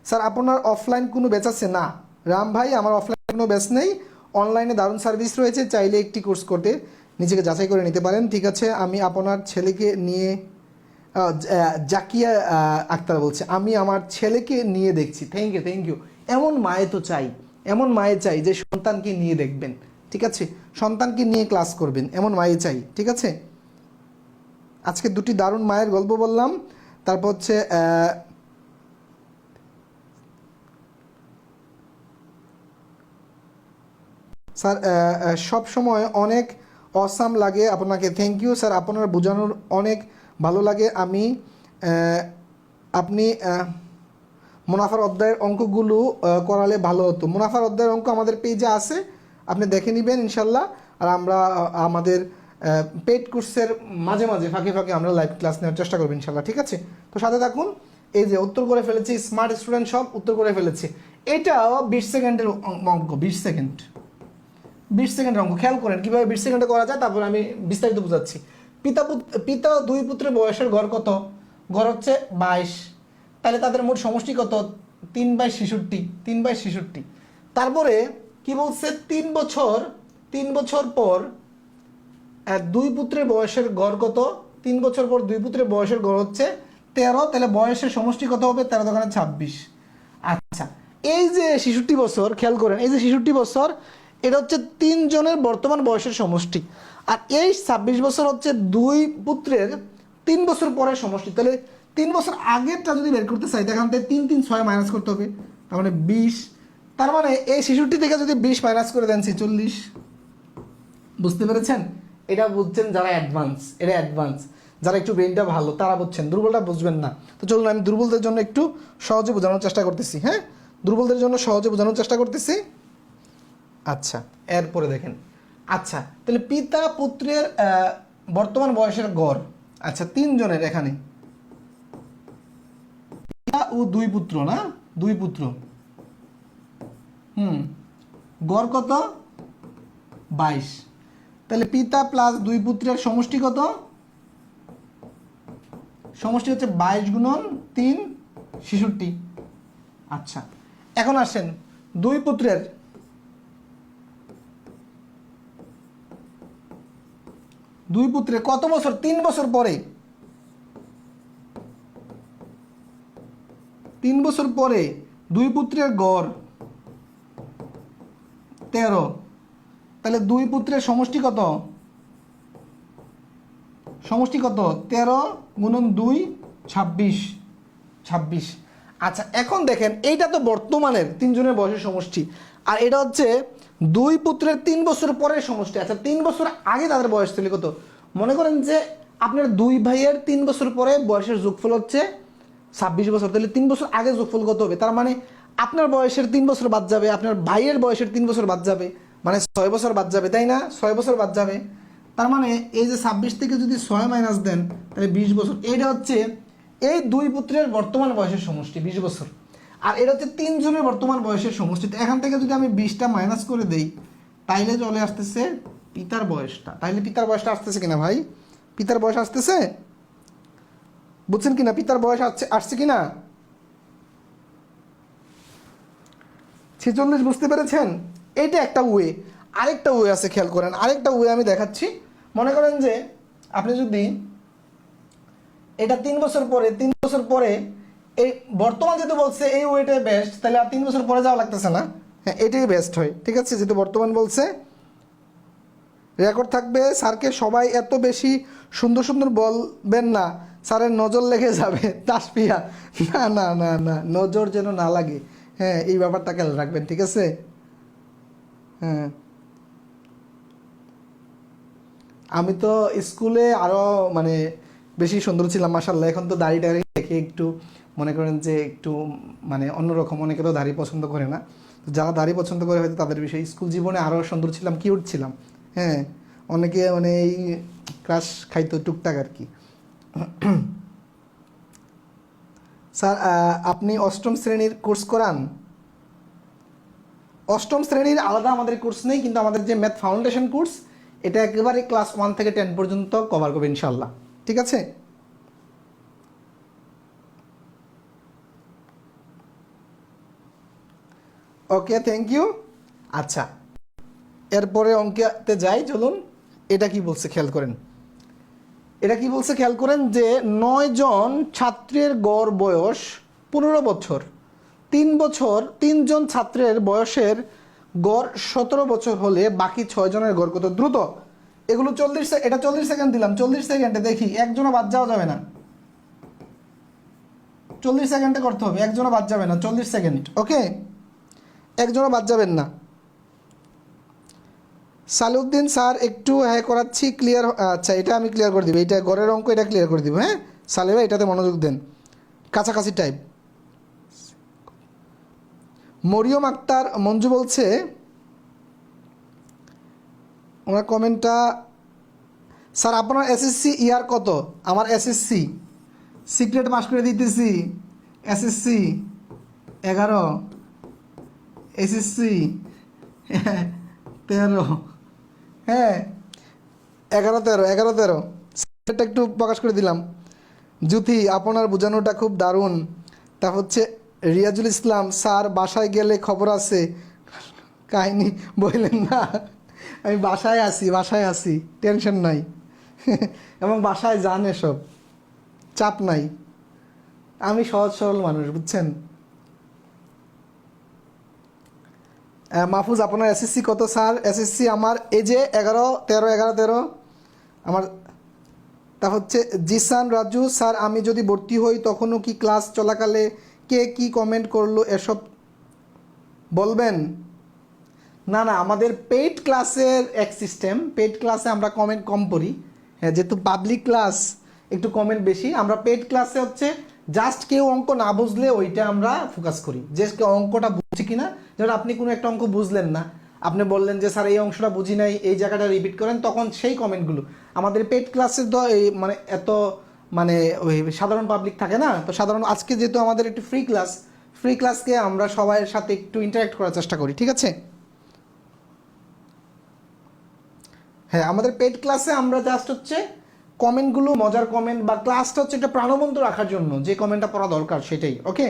স্যার আপনার অফলাইন কোনো ব্যাচ আছে? না রাম ভাই, আমার অফলাইন কোনো ব্যাচ নেই, অনলাইনে দারুণ সার্ভিস রয়েছে, চাইলে একটি কোর্স করতে নিজেকে যাচাই করে নিতে পারেন। ঠিক আছে, আমি আপনার ছেলেকে নিয়ে জাকিয়া আক্তার বলছে, আমি আমার ছেলেকে নিয়ে দেখছি। Thank you, thank you. এমন মায়ে তো চাই, এমন মায়ে চাই যে সন্তানকে নিয়ে দেখবেন। ঠিক আছে, সন্তানকে নিয়ে ক্লাস করবেন, এমন মায়ে চাই। ঠিক আছে, আজকে দুটি দারুণ মায়ের গল্প বললাম। তারপর হচ্ছে স্যার সব সময় অনেক অসাম লাগে আপনাকে। থ্যাংক ইউ স্যার, আপনার বোঝানোর অনেক ভালো লাগে। আপনি মুনাফার অধ্যায়ের অঙ্কগুলো করালে ভালো হতো। মুনাফার অধ্যায়ের অঙ্ক আমাদের পেজে আছে, আপনি দেখে নেবেন ইনশাল্লাহ। আর আমরা আমাদের পেড কোর্সের মাঝে মাঝে ফাঁকে ফাঁকে আমরা লাইভ ক্লাস নেওয়ার চেষ্টা করবো ইনশাল্লাহ। ঠিক আছে, তো সাথে থাকুন। এই যে উত্তর করে ফেলেছি, স্মার্ট স্টুডেন্ট সব উত্তর করে ফেলেছি। এটাও 20 সেকেন্ডের অঙ্ক, 20 সেকেন্ড, 20 সেকেন্ডের অঙ্ক। খেয়াল করেন কীভাবে 20 সেকেন্ডে করা যায়, তারপর আমি বিস্তারিত বোঝাচ্ছি। পিতা দুই পুত্রের বয়সের গড় কত? গড় হচ্ছে 22। তাহলে তাদের মোট সমষ্টি কত? 3/66, 3/66। তারপরে কি বলছে? 3 বছর পর দুই পুত্রের বয়সের গড় কত? 3 বছর পর দুই পুত্রের বয়সের গড় হচ্ছে 13। তাহলে বয়সের সমষ্টি কত হবে? 13 দোকানে 26। আচ্ছা, এই যে 66 বছর, খেয়াল করেন, এই যে 66 বছর, এটা হচ্ছে 3 জনের বর্তমান বয়সের সমষ্টি। আর এই 26 বছর হচ্ছে দুই পুত্রের 3 বছর পরের সমষ্টি। তাহলে 3 বছর আগেরটা যদি বের করতে চাই, এখান থেকে 3 3 6 মাইনাস করতে হবে, তার মানে 20। তার মানে এই 66 থেকে যদি 20 মাইনাস করে দেন 46। বুঝতে পেরেছেন? এটা বুঝছেন যারা অ্যাডভান্স, এটা অ্যাডভান্স। যারা একটু ব্রেনটা ভালো তারা বুঝছেন, দুর্বলটা বুঝবেন না। তো চলুন আমি দুর্বলদের জন্য একটু সহজে বোঝানোর চেষ্টা করতেছি। হ্যাঁ, দুর্বলদের জন্য সহজে বোঝানোর চেষ্টা করতেছি। আচ্ছা, এরপরে দেখেন। আচ্ছা, তাহলে পিতা পুত্রের বর্তমান বয়সের গড়। আচ্ছা, 3 জনের এখানে পিতা ও দুই পুত্র, না? দুই পুত্র, গড় কত? 22। তাহলে পিতা প্লাস দুই পুত্রের সমষ্টি কত? সমষ্টি হচ্ছে 22 গুণন 3, 66। আচ্ছা, এখন আসেন দুই পুত্রের কত বছর? 3 বছর পরে, 3 বছর পরে দুই পুত্রের গড় 13। তাহলে দুই পুত্রের সমষ্টি কত? সমষ্টি কত? 13 গুণন 2, 26, 26। আচ্ছা, এখন দেখেন এইটা তো বর্তমানের 3 জনের বয়সের সমষ্টি, আর এটা হচ্ছে দুই পুত্রের 3 বছর পরের সমষ্টি। আচ্ছা, 3 বছর আগে তাদের বয়স ছিল কত? মনে করেন যে আপনার দুই ভাইয়ের 3 বছর পরে বয়সের যোগফল হচ্ছে 26 বছর। তাহলে 3 বছর আগে যোগফল কত হবে? তার মানে আপনার বয়সের 3 বছর বাদ যাবে, আপনার ভাইয়ের বয়সের 3 বছর বাদ যাবে, মানে 6 বছর বাদ যাবে, তাই না? 6 বছর বাদ যাবে। তার মানে এই যে 26 থেকে যদি 6 মাইনাস দেন, তাহলে 20 বছর। এইটা হচ্ছে এই দুই পুত্রের বর্তমান বয়সের সমষ্টি, 20 বছর। আর এটা হচ্ছে 3 জনের বর্তমান বয়সের সমষ্টি। তো এখান থেকে যদি আমি 20টা মাইনাস করে দেই, তাইলে চলে আসতেছে পিতার বয়সটা। তাইলে পিতার বয়সটা আসতেছে কিনা ভাই? পিতার বয়স আসতেছে? বুঝছেন কিনা? পিতার বয়স আসছে কিনা? 46 বুঝতে পেরেছেন? এইটা একটা ওয়ে। আরেকটা ওয়ে আছে, খেয়াল করেন, আরেকটা ওয়ে আমি দেখাচ্ছি। মনে করেন যে আপনি যদি এটা 3 বছর পরে, 3 বছর পরে, এই বর্তমান যেহেতু বলছে এই ওয়েটাই বেস্ট, তাহলে আর 3 বছর পরে যাওয়া লাগতেছে না। হ্যাঁ, এটাই বেস্ট হয়। ঠিক আছে, যেহেতু বর্তমান বলছে, রেকর্ড থাকবে। স্যারকে সবাই এত বেশি সুন্দর সুন্দর বলবেন না, স্যারের নজর লেগে যাবে। তাসপিয়া, না না না না, নজর যেন না লাগে। হ্যাঁ, এই ব্যাপারটা খেয়াল রাখবেন। ঠিক আছে, হ্যাঁ। আমি তো স্কুলে আরও মানে বেশি সুন্দর ছিলাম মাশাল্লাহ। এখন তো দাড়ি টাড়ি দেখে একটু মনে করেন যে একটু মানে অন্যরকম, অনেকে তো দাড়ি পছন্দ করে না। তো যারা দাড়ি পছন্দ করে হয়তো তাদের বিষয়ে, স্কুল জীবনে আরও সুন্দর ছিলাম, কিউট ছিলাম। হ্যাঁ, অনেকে মানে এই ক্রাশ খাইতো টুকটাক আর কি। স্যার আপনি অষ্টম শ্রেণীর কোর্স করান? অষ্টম শ্রেণীর আলাদা আমাদের কোর্স নেই, কিন্তু আমাদের যে ম্যাথ ফাউন্ডেশন কোর্স, এটা একেবারে ক্লাস 1 থেকে 10 পর্যন্ত কভার করবে ইনশাল্লাহ। ঠিক আছে, ওকে, থ্যাংক ইউ। আচ্ছা, এরপরে অঙ্কেতে যাই, চলুন। এটা কি বলছে খেয়াল করেন, এটা কি বলছে খেয়াল করেন যে 9 জন ছাত্রের গড় বয়স 15 বছর, 3 জন ছাত্রের বয়সের গড় 17 বছর হলে বাকি 6 জনের গড় কত? দ্রুত এগুলো 40 এটা 40 সেকেন্ড দিলাম, 40 সেকেন্ডে দেখি একজনও বাদ যাওয়া যাবে না, 40 সেকেন্ডে করতে হবে, একজনও বাদ যাবে না, 40 সেকেন্ড, ওকে, একজনও বাদ যাবেন না। সালউদ্দিন স্যার একটু হ্যাঁ করাচ্ছি, ক্লিয়ার, আচ্ছা এটা আমি ক্লিয়ার করে দিব, এটা গড়ের অঙ্ক, এটা ক্লিয়ার করে দিব, হ্যাঁ সালে ভাই এটাতে মনোযোগ দেন, কাছাকাছি টাইপ। মরিয়ম আক্তার মঞ্জু বলছে, ওনার কমেন্টটা, স্যার আপনার এসএসসি ইয়ার কত? আমার এসএসসি সিক্রেট পাস করে দিতেছি, এসএসসি 11, এসএসসি 13, হ্যাঁ 11-13 সেটা একটু প্রকাশ করে দিলাম। জুথি আপনার বোঝানোটা খুব দারুণ। তা হচ্ছে রিয়াজুল ইসলাম, স্যার বাসায় গেলে খবর আছে, কাহিনী বললেন না, আমি বাসায় আছি, টেনশন নাই এবং বাসায় যান, এসব চাপ নাই, আমি সহজ সরল মানুষ, বুঝছেন। মাহফুজ আপনার এসএসসি কত? স্যার এসএসসি আমার এই যে 11-13 আমার। তা হচ্ছে জিসান রাজু, স্যার আমি যদি ভর্তি হই তখনও কি ক্লাস চলাকালে কে কি কমেন্ট করলো এসব বলবেন? না না, আমাদের পেইড ক্লাসের এক সিস্টেম, পেইড ক্লাসে আমরা কমেন্ট কম করি, হ্যাঁ যেহেতু পাবলিক ক্লাস একটু কমেন্ট বেশি। আমরা পেইড ক্লাসে হচ্ছে জাস্ট কেউ অঙ্ক না বুঝলে ওইটা আমরা ফোকাস করি, যে কেউ অঙ্কটা বুঝছে কিনা। যেমন আপনি কোনো একটা অঙ্ক বুঝলেন না, আপনি বললেন যে স্যার এই অংশটা বুঝি নাই, এই জায়গাটা রিপিট করেন, তখন সেই কমেন্টগুলো আমাদের পেইড ক্লাসে তো এই মানে এত মানে ওই সাধারণ পাবলিক থাকে না, তো সাধারণ আজকে যেহেতু আমাদের একটু ফ্রি ক্লাসকে আমরা সবার সাথে একটু ইন্টারাক্ট করার চেষ্টা করি, ঠিক আছে। হ্যাঁ আমাদের পেড ক্লাসে আমরা জাস্ট হচ্ছে কমেন্টগুলো, মজার কমেন্ট বা ক্লাসটা হচ্ছে একটা প্রাণবন্ত রাখার জন্য যে কমেন্টটা পড়া দরকার সেটাই, ওকে।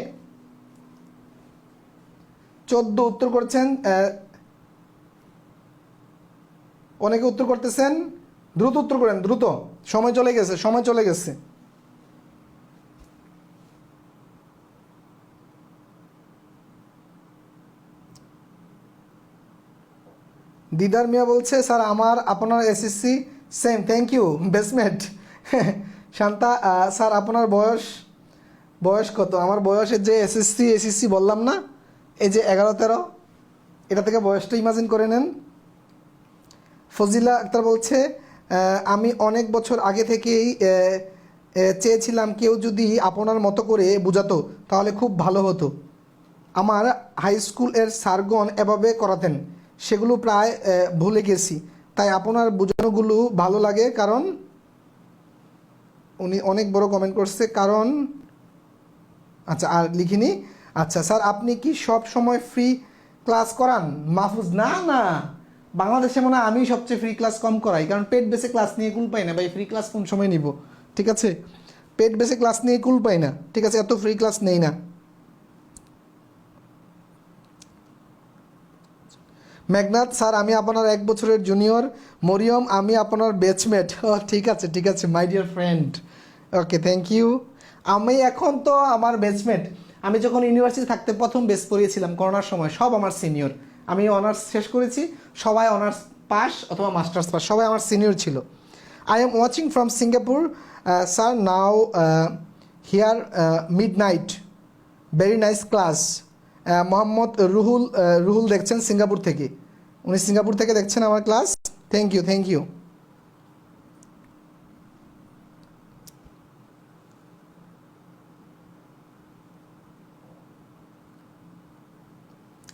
14 উত্তর করছেন, অনেকে উত্তর করতেছেন, দ্রুত উত্তর করেন, দ্রুত, সময় চলে গেছে। দিদার মিয়া বলছে, স্যার আপনার এসএসসি সেম, থ্যাংক ইউ বেসমেট। শান্তা, স্যার আপনার বয়স কত? আমার বয়সের যে এসএসসি বললাম না, এই যে 11-13, এটা থেকে বয়সটা ইমাজিন করে নেন। ফজিলা আক্তার বলছে, আমি অনেক বছর আগে থেকেই চেয়েছিলাম কেউ যদি আপনার মতো করে বোঝাতো তাহলে খুব ভালো হতো। আমার হাই স্কুলের স্যারগণ এভাবে করাতেন, সেগুলো প্রায় ভুলে গেছি, তাই আপনার বোঝানোগুলো ভালো লাগে। কারণ উনি অনেক বড় কমেন্ট করছে, কারণ আচ্ছা আর লিখিনি। আচ্ছা স্যার আপনি কি সব সময় ফ্রি ক্লাস করান? মাহফুজ, না না, বাংলাদেশে মনে হয় আমি সবচেয়ে ফ্রি ক্লাস কম করাই, কারণ পেড বেসে ক্লাস নিয়ে কুল পাই না ভাই, ফ্রি ক্লাস কোন সময় নিব, ঠিক আছে, পেড বেসে ক্লাস নিয়ে কুল পাই না, ঠিক আছে, এত ফ্রি ক্লাস নেই না। মেঘনাথ, স্যার আমি আপনার 1 বছরের জুনিয়র। মরিয়ম, আমি আপনার ব্যাচমেট। ও ঠিক আছে my dear friend, okay thank you. আমি এখন তো আমার ব্যাচমেট, আমি যখন ইউনিভার্সিটি থাকতে প্রথম বেচ পড়িয়েছিলাম করোনার সময়, সব আমার সিনিয়র, আমি অনার্স শেষ করেছি, সবাই অনার্স পাস অথবা মাস্টার্স পাস, সবাই আমার সিনিয়র ছিল। I am watching from Singapore sir, now here mid night, very nice class. Mohammad Ruhul দেখছেন সিঙ্গাপুর থেকে, উনি সিঙ্গাপুর থেকে দেখছেন আমার ক্লাস, থ্যাংক ইউ।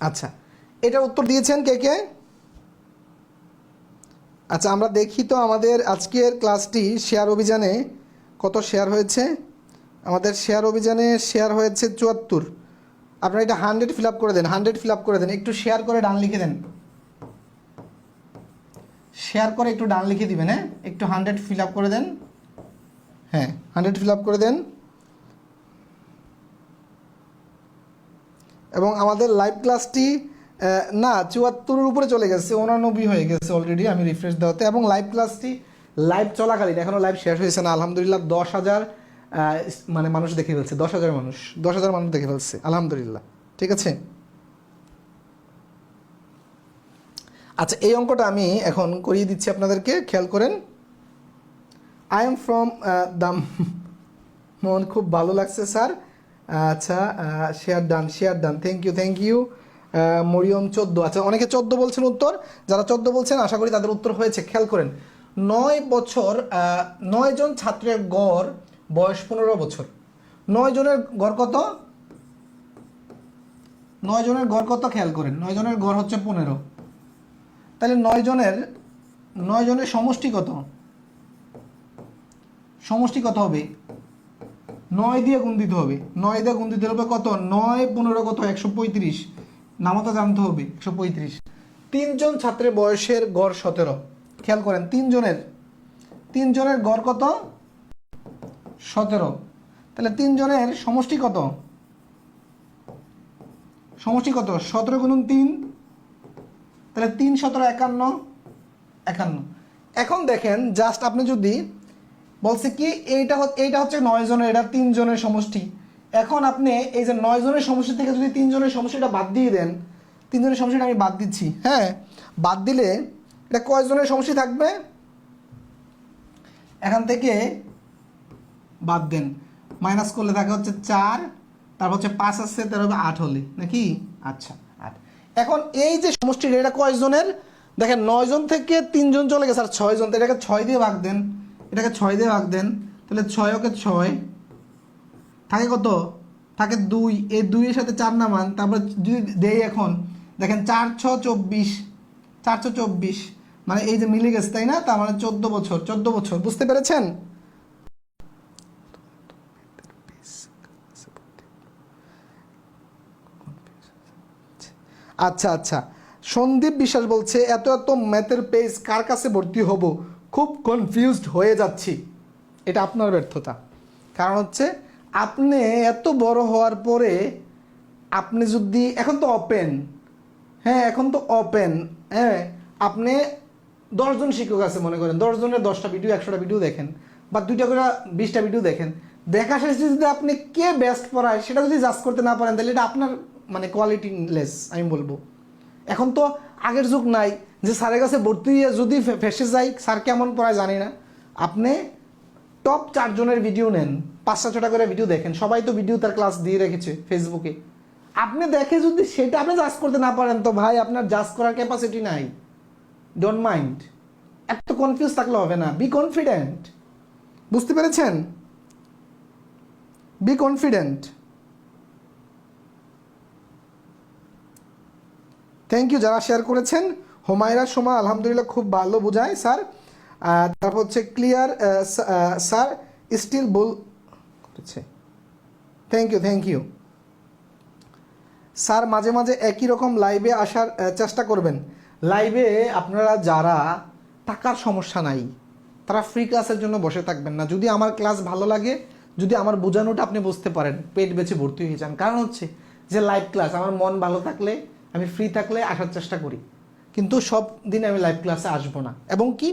আচ্ছা এটা উত্তর দিয়েছেন কে কে? আচ্ছা আমরা দেখি তো আমাদের আজকের ক্লাসটি শেয়ার অভিযানে কত শেয়ার হয়েছে। আমাদের শেয়ার অভিযানে শেয়ার হয়েছে 74। আপনারা এটা 100 ফিল আপ করে দেন, 100 ফিল আপ করে দেন, একটু শেয়ার করে ডান লিখে দেন, শেয়ার করে একটু ডান লিখে দিবেন, হ্যাঁ একটু 100 ফিল আপ করে দেন, হ্যাঁ 100 ফিল আপ করে দেন। এবং আমাদের লাইভ ক্লাসটি না, 74-এর উপরে চলে গেছে, 89 হয়ে গেছে অলরেডি আমি রিফ্রেশ দেওয়াতে। এবং লাইভ ক্লাসটি লাইভ চলাকালীন, এখনও লাইভ শেষ হয়েছে না, আলহামদুলিল্লাহ 10,000 মানে মানুষ দেখে ফেলছে, 10,000 মানুষ, 10,000 মানুষ দেখে ফেলছে আলহামদুলিল্লাহ। ঠিক আছে, আচ্ছা এই অঙ্কটা আমি এখন করিয়ে দিচ্ছি আপনাদেরকে, খেয়াল করেন। আই এম ফ্রম দাম, মন খুব ভালো লাগছে স্যার। আচ্ছা, share done, thank you. Mariam 14, আচ্ছা অনেকে 14 বলছেন উত্তর, যারা 14 বলছেন আশা করি তাদের উত্তর হয়েছে। খেয়াল করেন, 9 বছর, 9 জন ছাত্রের গড় বয়স 15 বছর। 9 জনের গড় কত? 9 জনের গড় কত খেয়াল করেন, 9 জনের গড় হচ্ছে 15। তাহলে 9 জনের সমষ্টি কত? সমষ্টি কত হবে? 9 দিয়ে গুণ দিতে হবে, 9 দিয়ে গুণ দিতে হবে কত? 9 15 কত? 135। নামতা জানতে হবে, 135। 3 জন ছাত্রের বয়সের গড় 17। খেয়াল করেন, 3 জনের গড় কত? 17। তাহলে 3 জনের সমষ্টি কত? সমষ্টি কত? 17 গুণন 3, তাহলে 3 17 51। এখন দেখেন, জাস্ট আপনি যদি বলছে কি এইটা হচ্ছে 9 জনের, এটা 3 জনের সমষ্টি। এখন আপনি এই যে 9 জনের সমষ্টি থেকে যদি 3 জনের সমষ্টিটা বাদ দিয়ে দেন, 3 জনের সমষ্টিটা আমি বাদ দিচ্ছি, হ্যাঁ, বাদ দিলে এটা কয় জনের সমষ্টি থাকবে? এখান থেকে বাদ দেন, মাইনাস করলে থাকে হচ্ছে 4, তারপর হচ্ছে 5 আছে, তার হবে 8 হলে নাকি? আচ্ছা 8। এখন এই যে সমষ্টিটা এটা কয় জনের? দেখেন 9 জন থেকে 3 জন চলে গেছে আর 6 জন, তো এটাকে 6 দিয়ে ভাগ দেন, এটাকে 6 দিয়ে ভাগ দেন, তাহলে 6 ওকে 6 থাকে কত? থাকে 2, এই 2 এর সাথে 4 নামান, তারপর যদি দেই এখন দেখেন 4 6 24, 4 6 24, মানে এই যে মিলে গেছে তাই না, তার মানে 14 বছর, 14 বছর। বুঝতে পেরেছেন? আচ্ছা আচ্ছা, সন্দীপ বিশ্বাস বলছে এত ম্যাথের পেজ কার কাছে ভর্তি হব, খুব কনফিউজড হয়ে যাচ্ছি। এটা আপনার ব্যর্থতা, কারণ হচ্ছে আপনি এত বড় হওয়ার পরে আপনি যদি এখন তো ওপেন, হ্যাঁ এখন তো ওপেন, হ্যাঁ আপনি 10 জন শিক্ষক আছে মনে করেন, 10 জনের 10টা ভিডিও 100টা ভিডিও দেখেন, বা 2টা করে 20টা ভিডিও দেখেন, দেখা শেষে যদি আপনি কে বেস্ট পড়ায় সেটা যদি জাজ করতে না পারেন, তাহলে এটা আপনার মানে কোয়ালিটি লেস আমি বলবো। এখন তো আগের যুগ নাই যে স্যারের কাছে ভর্তি হয়ে যদি ফেসে যাই স্যার কেমন পড়ায় জানি না। আপনি টপ 4 জনের ভিডিও নেন, 5টা 6টা করে ভিডিও দেখেন, সবাই তো ভিডিও তার ক্লাস দিয়ে রেখেছে ফেসবুকে, আপনি দেখে যদি সেটা আপনি জাজ করতে না পারেন, তো ভাই আপনার জাজ করার ক্যাপাসিটি নাই। ডোন্ট মাইন্ড, এত কনফিউজ থাকলে হবে না, বি কনফিডেন্ট। বুঝতে পেরেছেন? Be confident. থ্যাংক ইউ যারা শেয়ার করেছেন। হোমায়রা সোমা আলহামদুলিল্লাহ খুব ভালো বোঝায় স্যার। তারপর হচ্ছে ক্লিয়ার স্যার স্টিল বল করছে, থ্যাংক ইউ স্যার। মাঝে মাঝে একই রকম লাইভে আসার চেষ্টা করবেন। লাইভে আপনারা যারা টাকার সমস্যা নাই তারা ফ্রি ক্লাসের জন্য বসে থাকবেন না। যদি আমার ক্লাস ভালো লাগে, যদি আমার বোঝানোটা আপনি বুঝতে পারেন, পেট বেছে ভর্তি হয়ে যান। কারণ হচ্ছে যে লাইভ ক্লাস আমার মন ভালো থাকলে, আমি ফ্রি থাকলে আসার চেষ্টা করি, কিন্তু সব দিন আমি লাইভ ক্লাসে আসবো না। এবং কি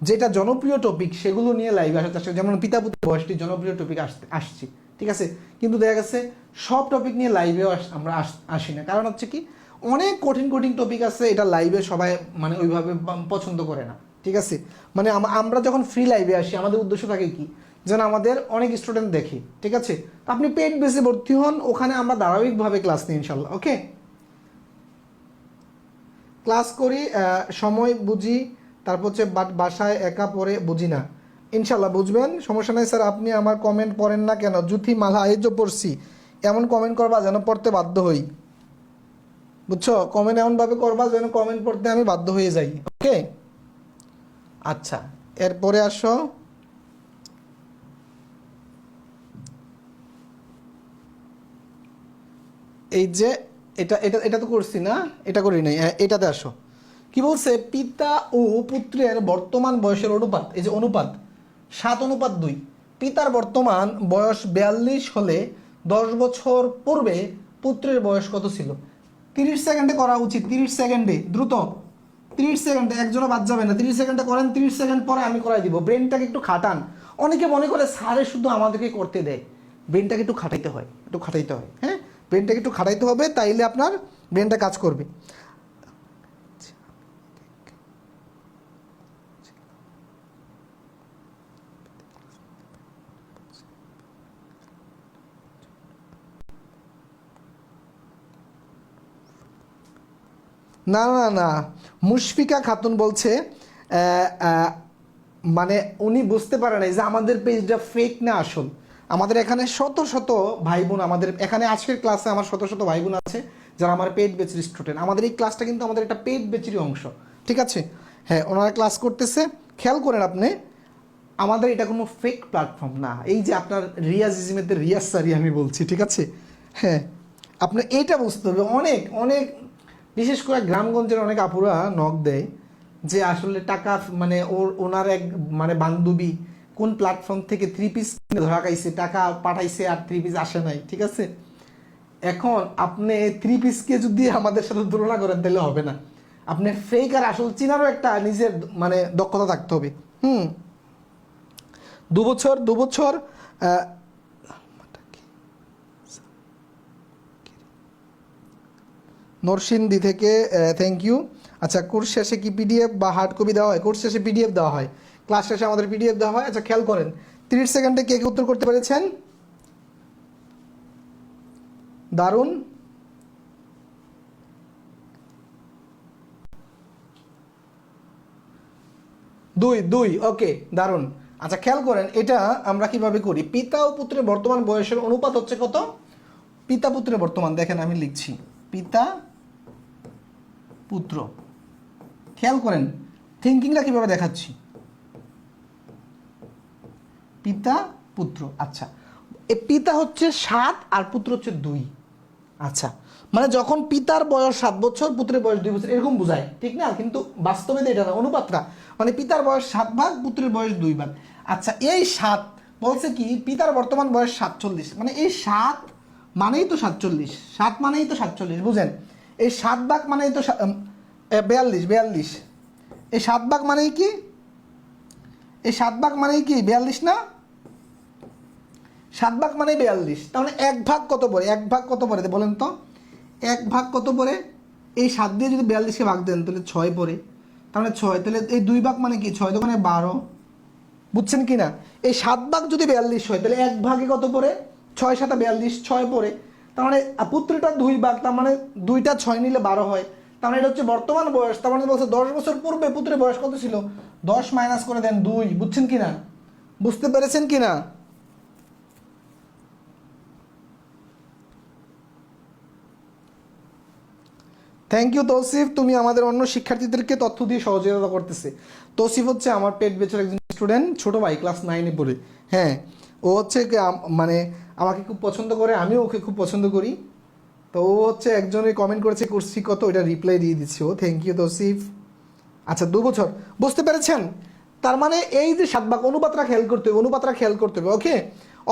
যেটা জনপ্রিয় টপিক সেগুলো নিয়ে লাইভে আসার চেষ্টা, যেমন পিতা পুত্র বয়সটি জনপ্রিয় টপিক আসছি, ঠিক আছে, কিন্তু দেখা গেছে সব টপিক নিয়ে লাইভেও আমরা আসি না। কারণ হচ্ছে কি অনেক কঠিন টপিক আছে, এটা লাইভে সবাই মানে ওইভাবে পছন্দ করে না, ঠিক আছে। মানে আমরা যখন ফ্রি লাইভে আসি আমাদের উদ্দেশ্য থাকে কি, যেন আমাদের অনেক স্টুডেন্ট দেখি, ঠিক আছে। তো আপনি পেড বেসে ভর্তি হন, ওখানে আমরা ধারাবাহিকভাবে ক্লাস নিই ইনশাল্লাহ, ওকে। ক্লাস করি, সময় বুঝি, তারপর হচ্ছে বাসায় একা পড়ে বুঝি না। ইনশাল্লাহ বুঝবেন, সমস্যা নেই স্যার। আপনি আমার কমেন্ট পড়েন না কেন? জুথি মালা আইজও পড়ছি, এমন কমেন্ট করবা যেন পড়তে বাধ্য হই, বুঝছো? কমেন্ট এমনভাবে করবা যেন কমেন্ট পড়তে আমি বাধ্য হয়ে যাই, ওকে। আচ্ছা এরপরে আসো, এই যে এটা এটা এটা তো করছি না, এটা করি নাই, এটাতে আসো। কি বলছে? পিতা ও পুত্রের বর্তমান বয়সের অনুপাত, এই যে অনুপাত 7:2। পিতার বর্তমান বয়স 42 হলে 10 বছর পূর্বে পুত্রের বয়স কত ছিল? 30 সেকেন্ডে করা উচিত, 30 সেকেন্ডে দ্রুত, 30 সেকেন্ডে, একজনও বাদ যাবে না। 30 সেকেন্ডে করেন, 30 সেকেন্ড পরে আমি করাই দিব। ব্রেনটাকে একটু খাটান। অনেকে মনে করে স্যারে শুধু আমাদেরকে করতে দেয়, ব্রেনটাকে একটু খাটাইতে হয়, একটু খাটাইতে হয়। হ্যাঁ, ব্রেনটাকে একটু খাটাইতে হবে, তাইলে আপনার ব্রেনটা কাজ করবে। না না না, মুশফিকা খাতুন বলছে মানে উনি বুঝতে পারে নাই যে আমাদের পেজটা ফেক না আসল। আমাদের এখানে শত শত ভাই বোন, আমাদের এখানে আজকের ক্লাসে আমার শত শত ভাই বোন আছে যারা আমার পেড ব্যাচের স্টুডেন্ট। আমাদের এই ক্লাসটা কিন্তু আমাদের একটা পেড ব্যাচেরই অংশ, ঠিক আছে? হ্যাঁ, ওনারা ক্লাস করতেছে, খেয়াল করেন আপনি। আমাদের এটা কোনো ফেক প্ল্যাটফর্ম না। এই যে আপনার রিয়াজ ইজমেতের রিয়াজ স্যারই আমি বলছি, ঠিক আছে? হ্যাঁ, আপনার এইটা বুঝতে হবে। অনেক অনেক বিশেষ করে গ্রামগঞ্জের অনেক আপুরা নক দেয় যে আসলে টাকা মানে ওনার এক মানে বান্ধবী কোন প্ল্যাটফর্ম থেকে 3 পিস ধরা খাইছে, টাকা পাঠাইছে আর 3 পিস আসে নাই, ঠিক আছে? এখন আপনি 3 পিসকে যদি আমাদের সাথে তুলনা করেন তাহলে হবে না। আপনি ফেক আর আসল চিনারও একটা নিজের মানে দক্ষতা থাকতে হবে। 2 বছর নরসিংদী থেকে, থ্যাংক ইউ। আচ্ছা, কোর্স শেষে কি পিডিএফ বা হার্ড কপি দেওয়া হয়? কোর্স শেষে পিডিএফ দেওয়া হয়, ক্লাস শেষে আমাদের পিডিএফ দেওয়া হয়। আচ্ছা, খেয়াল করেন 30 সেকেন্ডে কে কে উত্তর করতে পেরেছেন? দারুণ। দুই, ওকে, দারুণ। আচ্ছা, খেয়াল করেন এটা আমরা কিভাবে করি। পিতা ও পুত্রের বর্তমান বয়সের অনুপাত হচ্ছে কত? পিতা পুত্রের বর্তমান, দেখেন আমি লিখছি পিতা পুত্র। খেয়াল করেন থিঙ্কিংটা কিভাবে দেখাচ্ছি, পিতা পুত্র। আচ্ছা, এ পিতা হচ্ছে 7 আর পুত্র হচ্ছে 2। আচ্ছা, মানে যখন পিতার বয়স 7 বছর, পুত্রের বয়স 2 বছর, এরকম বোঝায়, ঠিক না? কিন্তু বাস্তবে তো এটা না, অনুপাতটা মানে পিতার বয়স 7 ভাগ, পুত্রের বয়স 2 ভাগ। আচ্ছা, এই 7 বলছে কি পিতার বর্তমান বয়স 47, মানে এই 7 মানেই তো 47, 7 মানেই তো 47, বুঝেন? এই 7 ভাগ মানেই তো 42, এই 7 ভাগ মানেই কি, এই 7 ভাগ মানেই কি 42 না? 7 ভাগ মানে 42, তার মানে 1 ভাগ কত পড়ে? 1 ভাগ কত পড়ে বলেন তো? 1 ভাগ কত পড়ে? এই 7 দিয়ে যদি 42কে ভাগ দেন তাহলে 6 পড়ে, তার মানে 6। তাহলে এই 2 ভাগ মানে কি 6 দোকানে 12, বুঝছেন কি না? এই 7 ভাগ যদি 42 হয় তাহলে 1 ভাগে কত পড়ে? 6 7 42, 6 পড়ে। তার মানে পুত্রটা 2 ভাগ, তার মানে 2টা 6 নিলে 12 হয়। তার মানে এটা হচ্ছে বর্তমান বয়স। তার মানে বলছে 10 বছর পূর্বে পুত্রের বয়স কত ছিল? 10 মাইনাস করে দেন 2, বুঝছেন কি না? বুঝতে পেরেছেন কি না? থ্যাংক ইউ তৌসিফ, তুমি আমাদের অন্য শিক্ষার্থীদেরকে তথ্য দিয়ে সহযোগিতা করতেছে। তৌসিফ হচ্ছে আমার পেট বেচের একজন স্টুডেন্ট, ছোট ভাই, ক্লাস 9-এ পড়ে। হ্যাঁ, ও হচ্ছে মানে আমাকে খুব পছন্দ করে, আমিও ওকে খুব পছন্দ করি। তো ও হচ্ছে একজনে কমেন্ট করেছে কোর্স ফি কত, এটা রিপ্লাই দিয়ে দিচ্ছে ও। Thank you Tausif. আচ্ছা, 2 বছর, বুঝতে পেরেছেন? তার মানে এই যে 7 ভাগ, অনুপাতটা খেয়াল করতে হবে, অনুপাতটা খেয়াল করতে হবে, ওকে?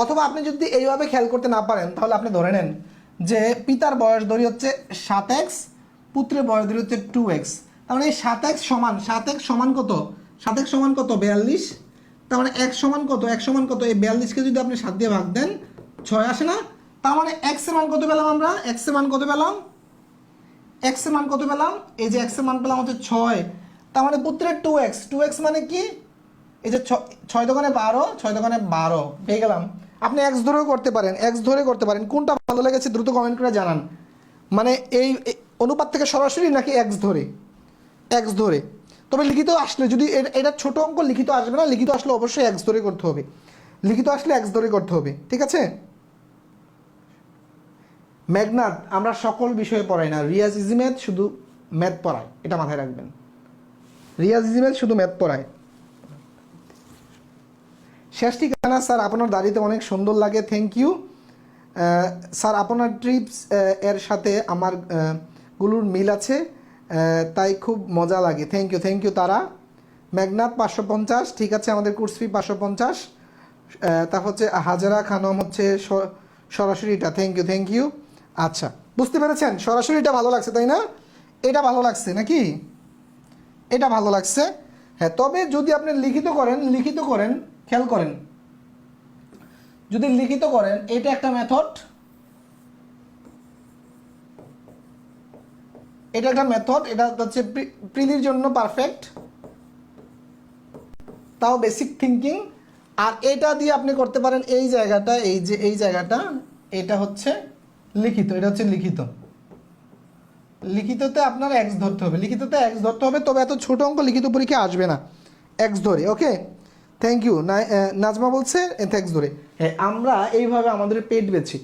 অথবা আপনি যদি এইভাবে খেয়াল করতে না পারেন তাহলে আপনি ধরে নেন যে পিতার বয়স ধরি হচ্ছে 7x, পুত্রের বয়স ধরি হচ্ছে 2x। তার মানে এই 7x সমান কত? 7x সমান কত? 42। তার মানে x সমান কত? x সমান কত? এই 42কে যদি আপনি 7 দিয়ে ভাগ দেন 6 আসে না? তার মানে x এর মান কত পেলাম আমরা? x এর মান কত পেলাম? x এর মান কত পেলাম? এই যে x এর মান পেলাম হচ্ছে 6। তার মানে পুত্রের 2x মানে কি? এই যে 6 দোকানে 12, 6 দোকানে 12 পেয়ে গেলাম। আপনি x ধরেও করতে পারেন, x ধরে করতে পারেন। কোনটা ভালো লেগেছে দ্রুত কমেন্ট করে জানান। মানে এই অনুপাত থেকে সরাসরি নাকি x ধরে? x ধরে। তবে লিখিত আসলে যদি এটা ছোট অঙ্ক, লিখিত আসবে না, লিখিত আসলে অবশ্যই x ধরে করতে হবে, লিখিত আসলে x ধরে করতে হবে, ঠিক আছে? মেঘনাথ, আমরা সকল বিষয়ে পড়াই না, রিয়াজ ইজিমেথ শুধু ম্যাথ পড়ায়, এটা মাথায় রাখবেন। রিয়াজ ইজিমেথ শুধু ম্যাথ পড়ায়। শেষ ঠিকানা, স্যার আপনার দাড়িতে অনেক সুন্দর লাগে, থ্যাংক ইউ স্যার। আপনার ট্রিপস এর সাথে আমার গুলোর মিল আছে, তাই খুব মজা লাগে, থ্যাংক ইউ তারা। মেঘনাথ 550, ঠিক আছে, আমাদের কোর্স ফি 550। তারপর হচ্ছে হাজারা খানম হচ্ছে সরাসরিটা, থ্যাংক ইউ। আচ্ছা। বুঝতে পেরেছেন? সরাসরি এটা ভালো লাগছে তাই না? এটা ভালো লাগছে নাকি? এটা ভালো লাগছে। হ্যাঁ, তবে যদি আপনি লিখিত করেন, খেয়াল করেন, যদি লিখিত করেন এটা একটা মেথড, এটা একটা মেথড, এটা হচ্ছে প্রিলির জন্য পারফেক্ট, তাও বেসিক থিঙ্কিং। আর এটা দিয়ে আপনি করতে পারেন এই জায়গাটা, এই যে এই জায়গাটা, এটা হচ্ছে লিখিত, এটা হচ্ছে লিখিত। লিখিততে আপনার এক্স ধরতে হবে, লিখিততে এক্স ধরতে হবে, তবে এত ছোট অঙ্ক লিখিত পরীক্ষা আসবে না এক্স ধরে। ওকে, থ্যাংক ইউ। নাজমা বলছে এক্স ধরে। হ্যাঁ, আমরা এইভাবে আমাদের পেট বেছি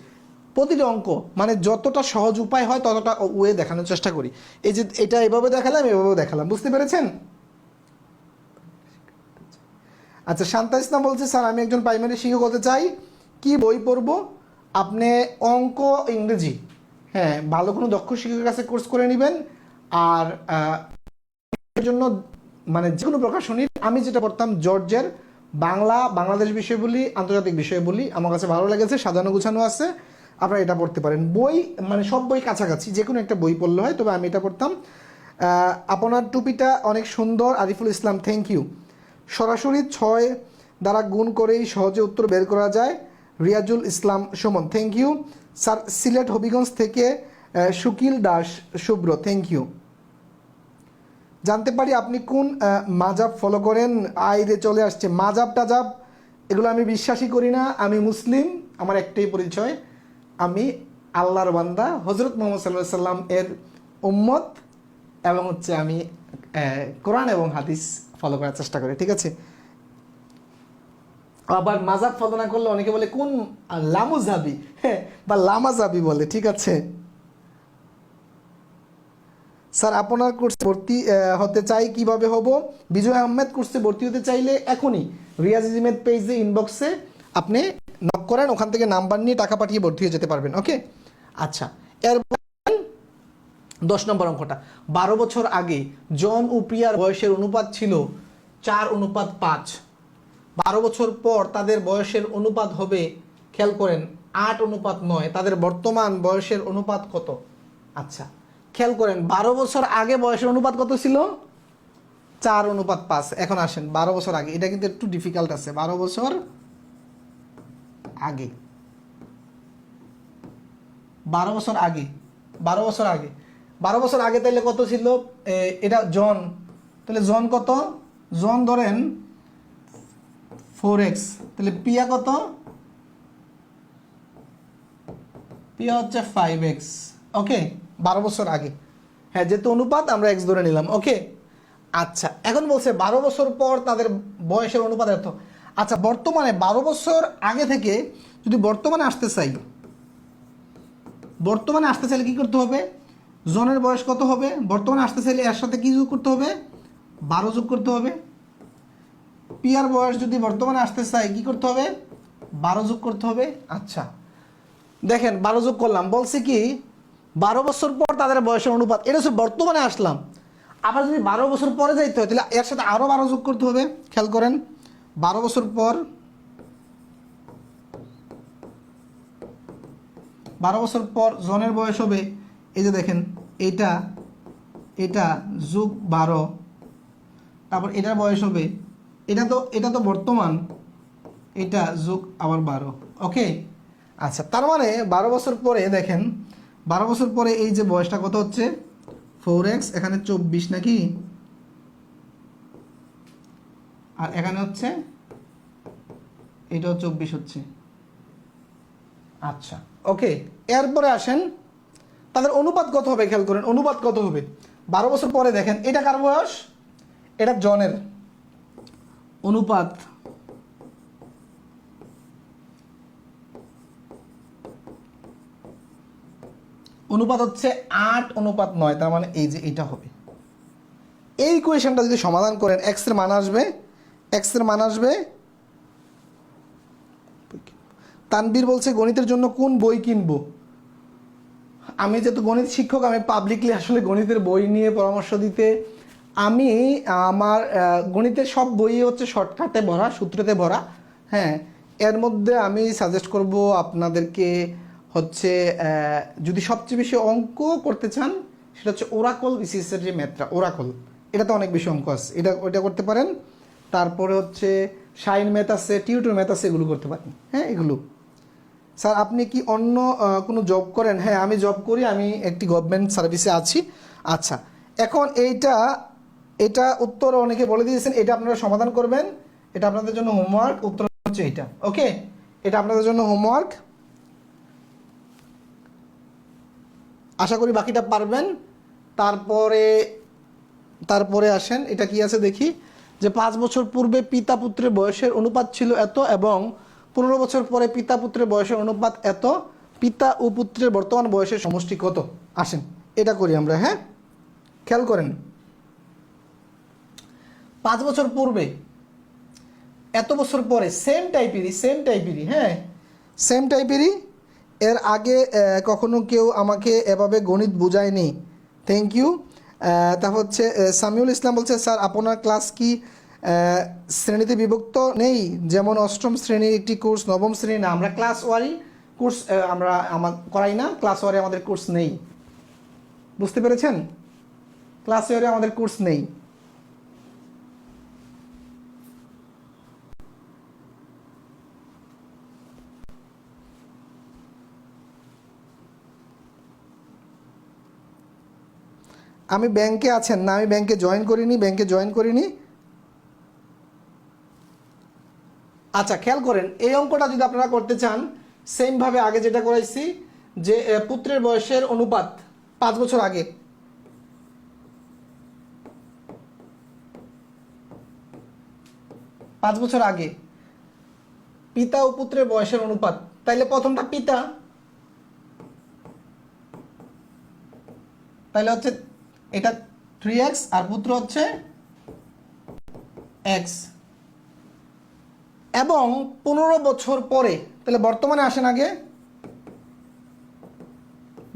প্রতিটা অঙ্ক, মানে যতটা সহজ উপায় হয় ততটা ওয়ে দেখানোর চেষ্টা করি। এই যে এটা এভাবে দেখালাম, এভাবেও দেখালাম, বুঝতে পেরেছেন? আচ্ছা, শান্তা ইসলাম বলছে স্যার আমি একজন প্রাইমারি শিক্ষক হতে চাই, কি বই পড়বো? আপনি অঙ্ক, ইংরেজি, হ্যাঁ, ভালো কোনো দক্ষ শিক্ষকের কাছে কোর্স করে নেবেন। আর এর জন্য মানে যে কোনো প্রকাশনীর, আমি যেটা পড়তাম জর্জের বাংলাদেশ বিষয় বলি, আন্তর্জাতিক বিষয় বলি, আমার কাছে ভালো লেগেছে, সাজানো গুছানো আছে, আপনারা এটা পড়তে পারেন। বই মানে সব বই কাছাকাছি, যে কোনো একটা বই পড়লে হয়, তবে আমি এটা পড়তাম। আপনার টুপিটা অনেক সুন্দর, আরিফুল ইসলাম, থ্যাংক ইউ। সরাসরি 6 দ্বারা গুণ করেই সহজে উত্তর বের করা যায়, Riazul Islam Sumon, thank you. Sir Sylhet Habiganj থেকে শুকিল দাস শুভ্র, থ্যাংক ইউ। জানতে পারি আপনি কোন মাজাব ফলো করেন? আইরে চলে আসছে মাজাব টাজাব, এগুলো আমি বিশ্বাসই করি না। আমি মুসলিম, আমার একটাই পরিচয়, আমি আল্লাহর বান্দা, হজরত মোহাম্মদ সাল্লাল্লাহু আলাইহি সাল্লাম এর উম্মত, এবং হচ্ছে আমি কোরআন এবং হাদিস ফলো করার চেষ্টা করি, ঠিক আছে? আবার মাজাব ফলো না করলে অনেকে বলে কোন লামুজাবি, হ্যাঁ, বা লামাজাবি বলে, ঠিক আছে? স্যার আপনার কোর্সে ভর্তি হতে চাই, কিভাবে হব? বিজয় আহমেদ কোর্সে ভর্তি হতে চাইলে এখনই রিয়াজ ইজমেদ পেজে ইনবক্সে আপনি নক করেন, ওখান থেকে নাম্বার নিয়ে টাকা পাঠিয়ে ভর্তি হয়ে যেতে পারবেন। ওকে, আচ্ছা, এর 10 নম্বর অঙ্কটা, 12 বছর আগে জন ও প্রিয়ার বয়সের অনুপাত ছিল 4:5। 12 বছর পর তাদের বয়সের অনুপাত হবে, খেয়াল করেন, 8:9। তাদের বর্তমান বয়সের অনুপাত কত? আচ্ছা, খেয়াল করেন, 12 বছর আগে বয়সের অনুপাত কত ছিল? 4:5। এখন আসেন 12 বছর আগে, এটা কিন্তু একটু ডিফিকাল্ট আছে। 12 বছর আগে, 12 বছর আগে, 12 বছর আগে, 12 বছর আগে তাইলে কত ছিল? এটা জন, তাহলে জন কত? জন ধরেন 4x, তাহলে পিয়া কত? পিয়া হচ্ছে 5x। ওকে, 12 বছর আগে, হ্যাঁ, যেহেতু অনুপাত আমরা x ধরে নিলাম। ওকে, আচ্ছা, এখন বলছে 12 বছর পর তাদের বয়সের অনুপাত এত। আচ্ছা, বর্তমানে 12 বছর আগে থেকে যদি বর্তমানে আসতে চাই, বর্তমানে আসতে চাইলে কী করতে হবে? জনের বয়স কত হবে? বর্তমানে আসতে চাইলে এর সাথে কী যোগ করতে হবে? 12 যোগ করতে হবে। পিয়ার বয়স যদি বর্তমানে আসতে চাই কী করতে হবে? 12 যোগ করতে হবে। আচ্ছা, দেখেন 12 যোগ করলাম, বলছে কি 12 বছর পর তাদের বয়সের অনুপাত, এটা হচ্ছে বর্তমানে আসলাম। আবার যদি 12 বছর পরে যাইতে হয় তাহলে এর সাথে আরও 12 যোগ করতে হবে। খেয়াল করেন, 12 বছর পর, 12 বছর পর জনের বয়স হবে, এই যে দেখেন, এটা এটা যোগ 12, তারপর এটার বয়স হবে, এটা তো বর্তমান, এটা যোগ আবার 12। ওকে, আচ্ছা, তার মানে 12 বছর পরে দেখেন, 12 বছর পরে এই যে বয়সটা কত হচ্ছে? 4x, এখানে 24 নাকি, আর এখানে হচ্ছে এটাও 24 হচ্ছে। আচ্ছা, ওকে, এরপরে আসেন তাদের অনুপাত কত হবে? খেয়াল করেন অনুপাত কত হবে 12 বছর পরে। দেখেন এটা কার বয়স? এটা জনের অনুপাত, অনুপাত হচ্ছে 8:9, তার মানে এই যে এটা হবে। এই ইকুয়েশনটা যদি সমাধান করেন, এক্স এর মান আসবে, এক্স এর মান আসবে। তানবীর বলছে গণিতের জন্য কোন বই কিনবো? আমি যেহেতু গণিত শিক্ষক, আমি পাবলিকলি আসলে গণিতের বই নিয়ে পরামর্শ দিতে, আমি আমার গণিতের সব বই হচ্ছে শর্টকাটে ভরা, সূত্রতে ভরা। হ্যাঁ, এর মধ্যে আমি সাজেস্ট করব আপনাদেরকে হচ্ছে যদি সবচেয়ে বেশি অঙ্ক করতে চান সেটা হচ্ছে ওরাকল বিসিএসের যে ম্যাথটা ওরাকল, এটাতে অনেক বেশি অঙ্ক আছে, ওইটা করতে পারেন। তারপরে হচ্ছে শাইন ম্যাথ আছে, টিউটর ম্যাথ আছে, এগুলো করতে পারেন। হ্যাঁ, এগুলো। স্যার আপনি কি অন্য কোনো জব করেন? হ্যাঁ, আমি জব করি, আমি একটি গভর্নমেন্ট সার্ভিসে আছি। আচ্ছা, এখন এটা উত্তর অনেকে বলে দিয়েছেন, এটা আপনারা সমাধান করবেন। এটা আপনাদের জন্য হোমওয়ার্ক, উত্তর হচ্ছে এটা। ওকে, এটা আপনাদের জন্য হোমওয়ার্ক, আশা করি বাকিটা পারবেন। তারপরে তারপরে আসেন, এটা কি আছে দেখি, যে 5 বছর পূর্বে পিতা পুত্রের বয়সের অনুপাত ছিল এত এবং 15 বছর পরে পিতা পুত্রের বয়সের অনুপাত এত, পিতা ও পুত্রের বর্তমান বয়সের সমষ্টি কত? আসেন এটা করি আমরা। হ্যাঁ, খেয়াল করেন, 5 বছর পূর্বে, এত বছর পরে, সেম টাইপেরই। হ্যাঁ, সেম টাইপেরই। এর আগে কখনো কেউ আমাকে এভাবে গণিত বোঝায়নি, থ্যাংক ইউ। তারপর হচ্ছে সামিউল ইসলাম বলছে, স্যার আপনার ক্লাস কি শ্রেণীতে বিভক্ত নেই? যেমন অষ্টম শ্রেণীর একটি কোর্স, নবম শ্রেণী না, আমরা ক্লাস ওয়ারি কোর্স আমরা করাই না, ক্লাস ওয়ারি আমাদের কোর্স নেই, বুঝতে পেরেছেন? ক্লাস ওয়ারি আমাদের কোর্স নেই। আমি ব্যাংকে আছেন না? আমি ব্যাংকে জয়েন করিনি। আচ্ছা, খেয়াল করেন, এই অঙ্কটা যদি আপনারা করতে চান সেমভাবে আগে যেটা করাইছি, যে পুত্রের বয়সের অনুপাত 5 বছর আগে, পিতা ও পুত্রের বয়সের অনুপাত, তাইলে প্রথমটা পিতা, তাইলে হচ্ছে এটা 3x আর পুত্র হচ্ছে x, এবং 15 বছর পরে, তাহলে বর্তমানে আসেন আগে,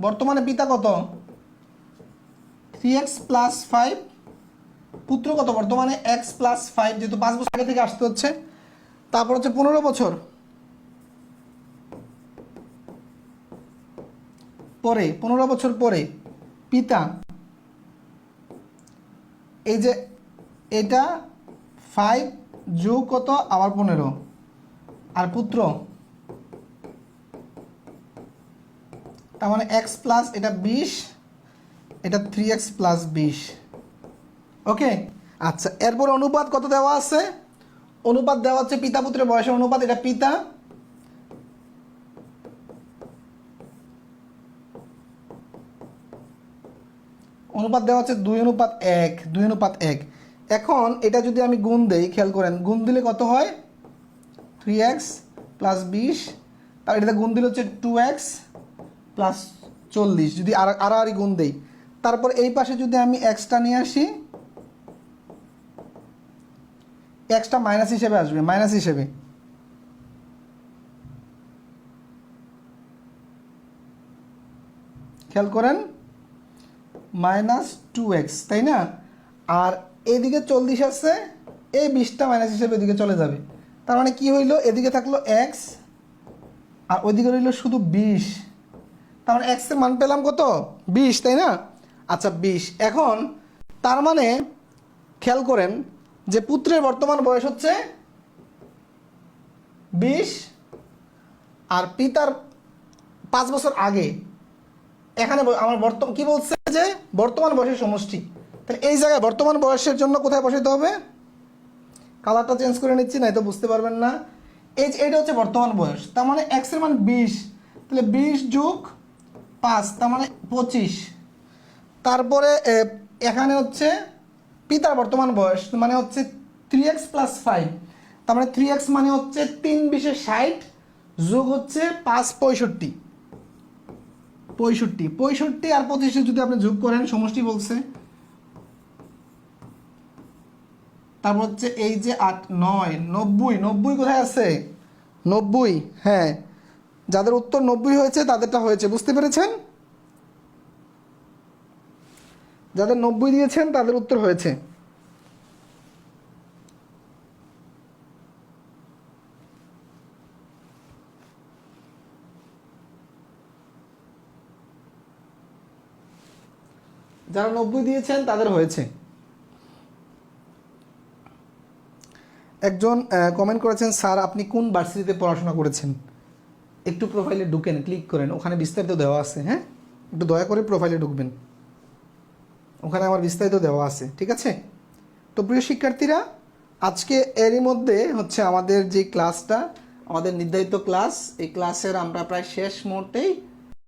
বর্তমানে পিতা কত? 3x প্লাস 5, পুত্র কত বর্তমানে? x প্লাস 5, যেহেতু 5 বছর আগে থেকে আসতে হচ্ছে। তারপর হচ্ছে 15 বছর পরে, 15 বছর পরে পিতা, এই যে এটা 5 যোগ কত আবার 15, আর পুত্র, তার মানে x প্লাস এটা 20, এটা 3x প্লাস 20। ওকে, আচ্ছা, এরপর অনুপাত কত দেওয়া আছে? অনুপাত দেওয়া হচ্ছে পিতা পুত্রের বয়সের অনুপাত, এটা পিতা, অনুপাত দেওয়া হচ্ছে 2:1। এখন এটা যদি আমি গুণ দেই, খেয়াল করেন, গুণ দিলে কত হয়? 3x প্লাস 20, তার এটাতে গুণ দিলে হচ্ছে 2x প্লাস 40, যদি আড়াআড়ি গুণ দেই। তারপর এই পাশে যদি আমি এক্সটা নিয়ে আসি, এক্সটা মাইনাস হিসেবে আসবে, মাইনাস হিসেবে। খেয়াল করেন, -2x, তাই না? আর এদিকে 40 আছে, এই 20টা মাইনাস হিসেবে এদিকে চলে যাবে। তার মানে কি হইলো, এদিকে থাকলো x আর ওইদিকে রইল শুধু 20, তার মানে x এর মান পেলাম কত? 20, তাই না? আচ্ছা, 20। এখন তার মানে খেয়াল করেন যে পুত্রের বর্তমান বয়স হচ্ছে 20 আর পিতার 5 বছর আগে। এখানে আমার কি বলছে, যে বর্তমান বয়সের সমষ্টি, তাহলে এই জায়গায় বর্তমান বয়সের জন্য কোথায় বসাইতে হবে? কালারটা চেঞ্জ করে নিচ্ছি, নাই তো বুঝতে পারবেন না। এইটা হচ্ছে বর্তমান বয়স, তার মানে x এর মান 20, তাহলে 20 যোগ 5, তার মানে 25। তারপরে এখানে হচ্ছে পিতার বর্তমান বয়স, মানে হচ্ছে 3x প্লাস 5, তার মানে 3x মানে হচ্ছে 3 20 60 যোগ হচ্ছে 5 65, 65 আর 25 যদি আপনি যোগ করেন, সমষ্টি বলছে। তারপর হচ্ছে এই যে 8 9 90, 90 কোথায় আছে? 90, হ্যাঁ, যাদের উত্তর 90 হয়েছে তাদেরটা হয়েছে, বুঝতে পেরেছেন? যাদের 90 দিয়েছেন তাদের উত্তর হয়েছে। যারা 90 দিয়েছেন তাদের হয়েছে। একজন কমেন্ট করেছেন, স্যার আপনি কোন ভার্সিটিতে পড়াশোনা করেছেন? একটু প্রোফাইলে ঢুকেন, ক্লিক করেন, ওখানে বিস্তারিত দেওয়া আছে। হ্যাঁ, একটু দয়া করে প্রোফাইলে ঢুকবেন, ওখানে আমার বিস্তারিত দেওয়া আছে, ঠিক আছে? তো প্রিয় শিক্ষার্থীরা, আজকে এরই মধ্যে হচ্ছে আমাদের যে ক্লাসটা, আমাদের নির্ধারিত ক্লাস, এই ক্লাসের আমরা প্রায় শেষ মুহূর্তেই